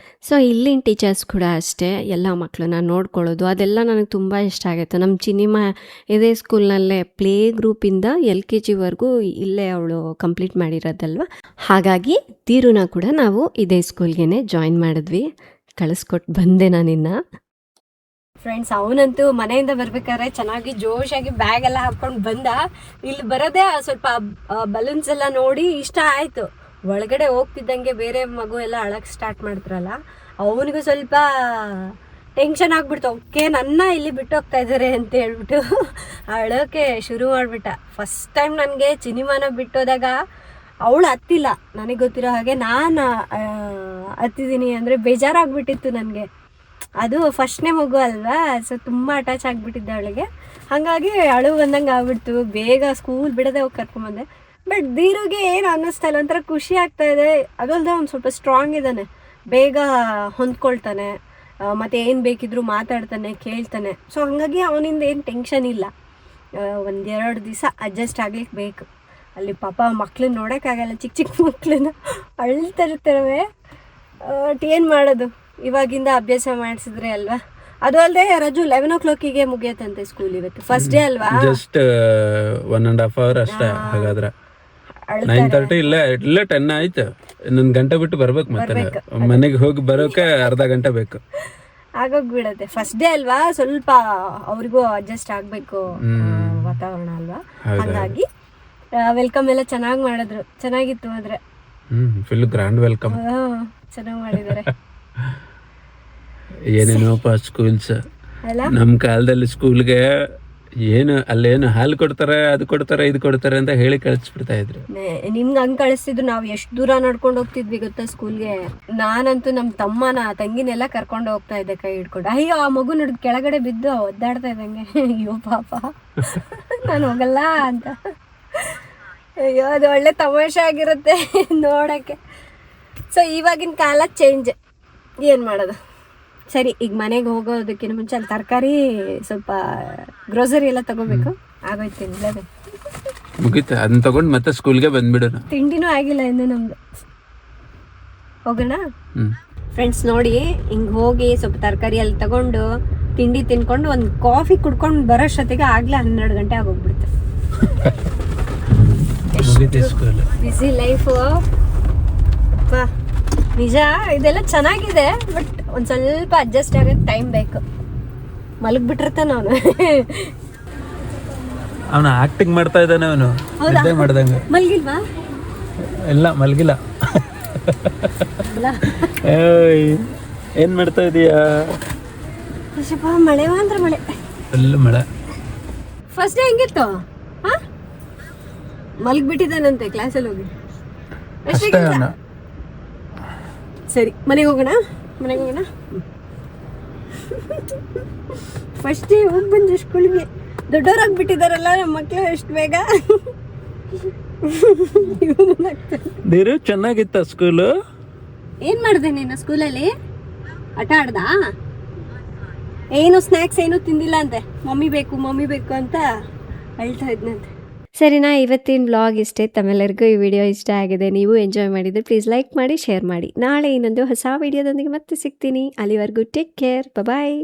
ಸೊ ಇಲ್ಲಿನ ಟೀಚರ್ಸ್ ಕೂಡ ಅಷ್ಟೇ, ಎಲ್ಲ ಮಕ್ಕಳನ್ನ ನೋಡ್ಕೊಳ್ಳೋದು ಅದೆಲ್ಲ ನನಗೆ ತುಂಬ ಇಷ್ಟ ಆಗುತ್ತೆ. ನಮ್ಮ ಚಿನಿಮಾ ಇದೇ ಸ್ಕೂಲ್ನಲ್ಲೇ ಪ್ಲೇ ಗ್ರೂಪಿಂದ LKGವರೆಗೂ ಇಲ್ಲೇ ಅವಳು ಕಂಪ್ಲೀಟ್ ಮಾಡಿರೋದಲ್ವ, ಹಾಗಾಗಿ ಧೀರುನ ಕೂಡ ನಾವು ಇದೇ ಸ್ಕೂಲ್ಗೆ ಜಾಯಿನ್ ಮಾಡಿದ್ವಿ. ಕಳಿಸ್ಕೊಟ್ಟು ಬಂದೆ ನಾನಿನ್ನ. ಫ್ರೆಂಡ್ಸ್, ಅವನಂತೂ ಮನೆಯಿಂದ ಬರ್ಬೇಕಾದ್ರೆ ಚೆನ್ನಾಗಿ ಜೋಶಾಗಿ ಬ್ಯಾಗ್ ಎಲ್ಲ ಹಾಕ್ಕೊಂಡು ಬಂದ. ಇಲ್ಲಿ ಬರೋದೇ ಸ್ವಲ್ಪ ಬಲೂನ್ಸ್ ಎಲ್ಲ ನೋಡಿ ಇಷ್ಟ ಆಯಿತು. ಒಳಗಡೆ ಹೋಗ್ತಿದ್ದಂಗೆ ಬೇರೆ ಮಗು ಎಲ್ಲ ಅಳಕ್ಕೆ ಸ್ಟಾರ್ಟ್ ಮಾಡ್ತಾರಲ್ಲ, ಅವನಿಗೂ ಸ್ವಲ್ಪ ಟೆನ್ಷನ್ ಆಗ್ಬಿಡ್ತು. ಓಕೆ, ನನ್ನ ಇಲ್ಲಿ ಬಿಟ್ಟು ಹೋಗ್ತಾ ಇದ್ದಾರೆ ಅಂತ ಹೇಳ್ಬಿಟ್ಟು ಅಳೋಕೆ ಶುರು ಮಾಡಿಬಿಟ್ಟ. ಫಸ್ಟ್ ಟೈಮ್ ನನಗೆ ಚಿನಿಮಾನ ಬಿಟ್ಟೋದಾಗ ಅವಳು ಹತ್ತಿಲ್ಲ, ನನಗೆ ಗೊತ್ತಿರೋ ಹಾಗೆ. ನಾನು ಹತ್ತಿದ್ದೀನಿ ಅಂದರೆ ಬೇಜಾರಾಗ್ಬಿಟ್ಟಿತ್ತು ನನಗೆ. ಅದು ಫಸ್ಟ್ನೇ ಮಗು ಅಲ್ವಾ, ಸೊ ತುಂಬ ಅಟ್ಯಾಚ್ ಆಗಿಬಿಟ್ಟಿದ್ದೆ ಅವಳಿಗೆ. ಹಾಗಾಗಿ ಅಳು ಬಂದಂಗೆ ಆಗ್ಬಿಡ್ತು. ಬೇಗ ಸ್ಕೂಲ್ ಬಿಡದೆ ಹೋಗಿ ಕರ್ಕೊಂಬಂದೆ. ಬಟ್ ಧೀರುಗೆ ಏನು ಅನ್ನಿಸ್ತಾ ಇಲ್ಲ, ಒಂಥರ ಖುಷಿ ಆಗ್ತಾ ಇದೆ. ಅದಲ್ಲದೆ ಅವ್ನು ಸ್ವಲ್ಪ ಸ್ಟ್ರಾಂಗ್ ಇದ್ದಾನೆ, ಬೇಗ ಹೊಂದ್ಕೊಳ್ತಾನೆ, ಮತ್ತು ಏನು ಬೇಕಿದ್ರೂ ಮಾತಾಡ್ತಾನೆ, ಕೇಳ್ತಾನೆ. ಸೊ ಹಾಗಾಗಿ ಅವನಿಂದ ಏನು ಟೆನ್ಷನ್ ಇಲ್ಲ. 1-2 ದಿವಸ ಅಡ್ಜಸ್ಟ್ ಆಗ್ಲಿಕ್ಕೆ ಬೇಕು. ಅಲ್ಲಿ ಪಾಪ ಮಕ್ಳನ್ನ ನೋಡೋಕ್ಕಾಗಲ್ಲ, ಚಿಕ್ಕ ಚಿಕ್ಕ ಮಕ್ಳನ್ನ ಅಳ್ತಿರ್ತವೆ. ಏನು ಮಾಡೋದು, ಇವಾಗಿಂದ ಅಭ್ಯಾಸ ಮಾಡಿಸಿದ್ರೆ ಅಲ್ವಾ. ಅದು ಅಲ್ಲದೆ ರಜು 11 o'clock ಮುಗಿಯತ್ತಂತೆ ಸ್ಕೂಲ್ ಇವತ್ತು, ಫಸ್ಟ್ ಡೇ ಅಲ್ವಾ. ಜಸ್ಟ್ 1.5 hour ಅಷ್ಟೇ. ಹಾಗಾದ್ರೆ 9:30 ಇಲ್ಲ 10 ಆಯ್ತು. ಇನ್ನೊಂದು ಗಂಟೆ ಬಿಟ್ಟು ಬರ್ಬೇಕು. ಮತ್ತೆ ಮನೆಗೆ ಹೋಗಿ ಬರೋಕೆ ಅರ್ಧ ಗಂಟೆ ಬೇಕು. ಆಗೋಗ್ಬಿಡತ್ತೆ. ಫಸ್ಟ್ ಡೇ ಅಲ್ವಾ, ಸ್ವಲ್ಪ ಅವ್ರಿಗೂ ಅಡ್ಜಸ್ಟ್ ಆಗಬೇಕು ವಾತಾವರಣ ಅಲ್ವಾ. ಹಾಗಾಗಿ ವೆಲ್ಕಮ್ ಎಲ್ಲ ಚೆನ್ನಾಗಿ ಮಾಡಿದ್ರು, ಚೆನ್ನಾಗಿತ್ತು. ಆದ್ರೆ ಫುಲ್ ಗ್ರ್ಯಾಂಡ್ ವೆಲ್ಕಮ್ ಚೆನ್ನಾಗಿ ಮಾಡಿದ್ದಾರೆ. ಏನೇನೋಪ್ಪ ಸ್ಕೂಲ್ಸ್. ನಮ್ಮ ಕಾಲದಲ್ಲಿ ಸ್ಕೂಲ್ಗೆ ಏನು ಅಲ್ಲೇನು ಹಾಲು ಕೊಡ್ತಾರೆ, ಅದು ಕೊಡ್ತಾರೆ, ಇದು ಕೊಡ್ತಾರೆ ಅಂತ ಹೇಳಿ ಕಳಿಸ್ಬಿಡ್ತಾ ಇದ್ರು. ನಿಮ್ಗೆ ಹಂಗೆ ಕಳಿಸ್ತಿದ್ರು. ನಾವು ಎಷ್ಟು ದೂರ ನಡ್ಕೊಂಡು ಹೋಗ್ತಿದ್ವಿ ಗೊತ್ತಾ ಸ್ಕೂಲ್ಗೆ. ನಾನಂತೂ ನಮ್ಮ ತಂಗಿನೆಲ್ಲ ಕರ್ಕೊಂಡು ಹೋಗ್ತಾ ಇದ್ದೆ ಕೈ ಹಿಡ್ಕೊಂಡು. ಅಯ್ಯೋ ಆ ಮಗು ನೋಡಿ ಕೆಳಗಡೆ ಬಿದ್ದು ಒದ್ದಾಡ್ತಾ ಇದ್ದಂಗೆ, ಅಯ್ಯೋ ಪಾಪ ನಾನು ಹೋಗಲ್ಲ ಅಂತ. ಅಯ್ಯೋ ಅದು ಒಳ್ಳೆ ತಮಾಷೆ ಆಗಿರುತ್ತೆ ನೋಡೋಕ್ಕೆ. ಸೊ ಇವಾಗಿನ ಕಾಲ ಚೇಂಜ್, ಏನು ಮಾಡೋದು. ಸರಿ, ಈಗ ಮನೆಗೆ ಹೋಗೋದಕ್ಕಿಂತ ಮುಂಚೆ ಅಲ್ಲಿ ತರಕಾರಿ ಸ್ವಲ್ಪ ಗ್ರೋಸರಿ ಎಲ್ಲ ತಗೋಬೇಕು. ಆಗೋಯ್ತು, ತಿನ್ಲೇಬೇಕು. ಮುಗೀತು, ಅದನ್ನ ತಗೊಂಡು ಮತ್ತೆ ಸ್ಕೂಲ್ಗೆ ಬಂದ್ಬಿಡೋಣ. ತಿಂಡಿನೂ ಆಗಿಲ್ಲ ಇನ್ನು ನಮ್ದು. ಹೋಗೋಣ ಫ್ರೆಂಡ್ಸ್. ನೋಡಿ, ಹಿಂಗೆ ಹೋಗಿ ಸ್ವಲ್ಪ ತರಕಾರಿ ಅಲ್ಲಿ ತಗೊಂಡು ತಿಂಡಿ ತಿನ್ಕೊಂಡು ಒಂದು ಕಾಫಿ ಕುಡ್ಕೊಂಡು ಬರೋಷ್ಟೊತ್ತಿಗೆ ಆಗ್ಲೇ 12 ಗಂಟೆ ಆಗೋಗ್ಬಿಡುತ್ತೆ. ಬಿಸಿ ಲೈಫು ನಿಜ. ಇದೆಲ್ಲ ಚೆನ್ನಾಗಿದೆ, ಬಟ್ ಒಂದು ಸ್ವಲ್ಪ ಅಡ್ಜಸ್ಟ್ ಆಗೋಕ್ಕೆ ಟೈಮ್ ಬೇಕು. ಮಲಗ್ಬಿಟ್ಟಿರ್ತಾನ ಅವನು ಆಕ್ಟಿಂಗ್ ಮಾಡ್ತಾ ಇದ್ದಾನೆ. ಅವನು ನಿದ್ದೆ ಮಾಡ್ದಂಗೆ. ಮಲಗಿಲ್ವಾ? ಇಲ್ಲ, ಮಲಗಿಲ್ಲ. ಏನ್ ಮಾಡ್ತಾ ಇದೀಯಾ? ಮಳೆ ಅಂದ್ರೆ ಮಳೆ, ಫುಲ್ ಮಳೆ. ಫಸ್ಟ್ ಡೇ ಹೆಂಗಿತ್ತು? ಮಲಗ್ಬಿಟ್ಟಿದ್ದಾನಂತೆ ಕ್ಲಾಸಲ್ಲಿ ಹೋಗಿ. ಸರಿ, ಮನೆಗೆ ಹೋಗೋಣ. ಫಸ್ಟ್ ಡೇ ಹೋಗಿ ಬಂದು ಸ್ಕೂಲ್ಗೆ. ದೊಡ್ಡವರಾಗ್ಬಿಟ್ಟಿದಾರಲ್ಲ ನಮ್ಮ ಮಕ್ಕಳು ಎಷ್ಟು ಬೇಗ. ನೀರು ಚೆನ್ನಾಗಿತ್ತ ಸ್ಕೂಲು? ಏನ್ ಮಾಡಿದೆ ನೀನು ಸ್ಕೂಲಲ್ಲಿ? ಆಟ ಆಡ್ದ? ಏನು ಸ್ನ್ಯಾಕ್ಸ್ ಏನು ತಿಂದಿಲ್ಲ ಅಂತೆ, ಮಮ್ಮಿ ಬೇಕು ಅಂತ ಹೇಳ್ತಾ ಇದ್ನಂತೆ. ಸರಿನಾ, ಇವತ್ತಿನ ವ್ಲಾಗ್ ಇಷ್ಟೇ. ತಮ್ಮೆಲ್ಲರಿಗೂ ಈ ವಿಡಿಯೋ ಇಷ್ಟ ಆಗಿದೆ, ನೀವು ಎಂಜಾಯ್ ಮಾಡಿದರೆ ಪ್ಲೀಸ್ ಲೈಕ್ ಮಾಡಿ, ಶೇರ್ ಮಾಡಿ. ನಾಳೆ ಇನ್ನೊಂದು ಹೊಸ ವಿಡಿಯೋದೊಂದಿಗೆ ಮತ್ತೆ ಸಿಗ್ತೀನಿ. ಅಲ್ಲಿವರೆಗೂ ಟೇಕ್ ಕೇರ್, ಬಾಯ್.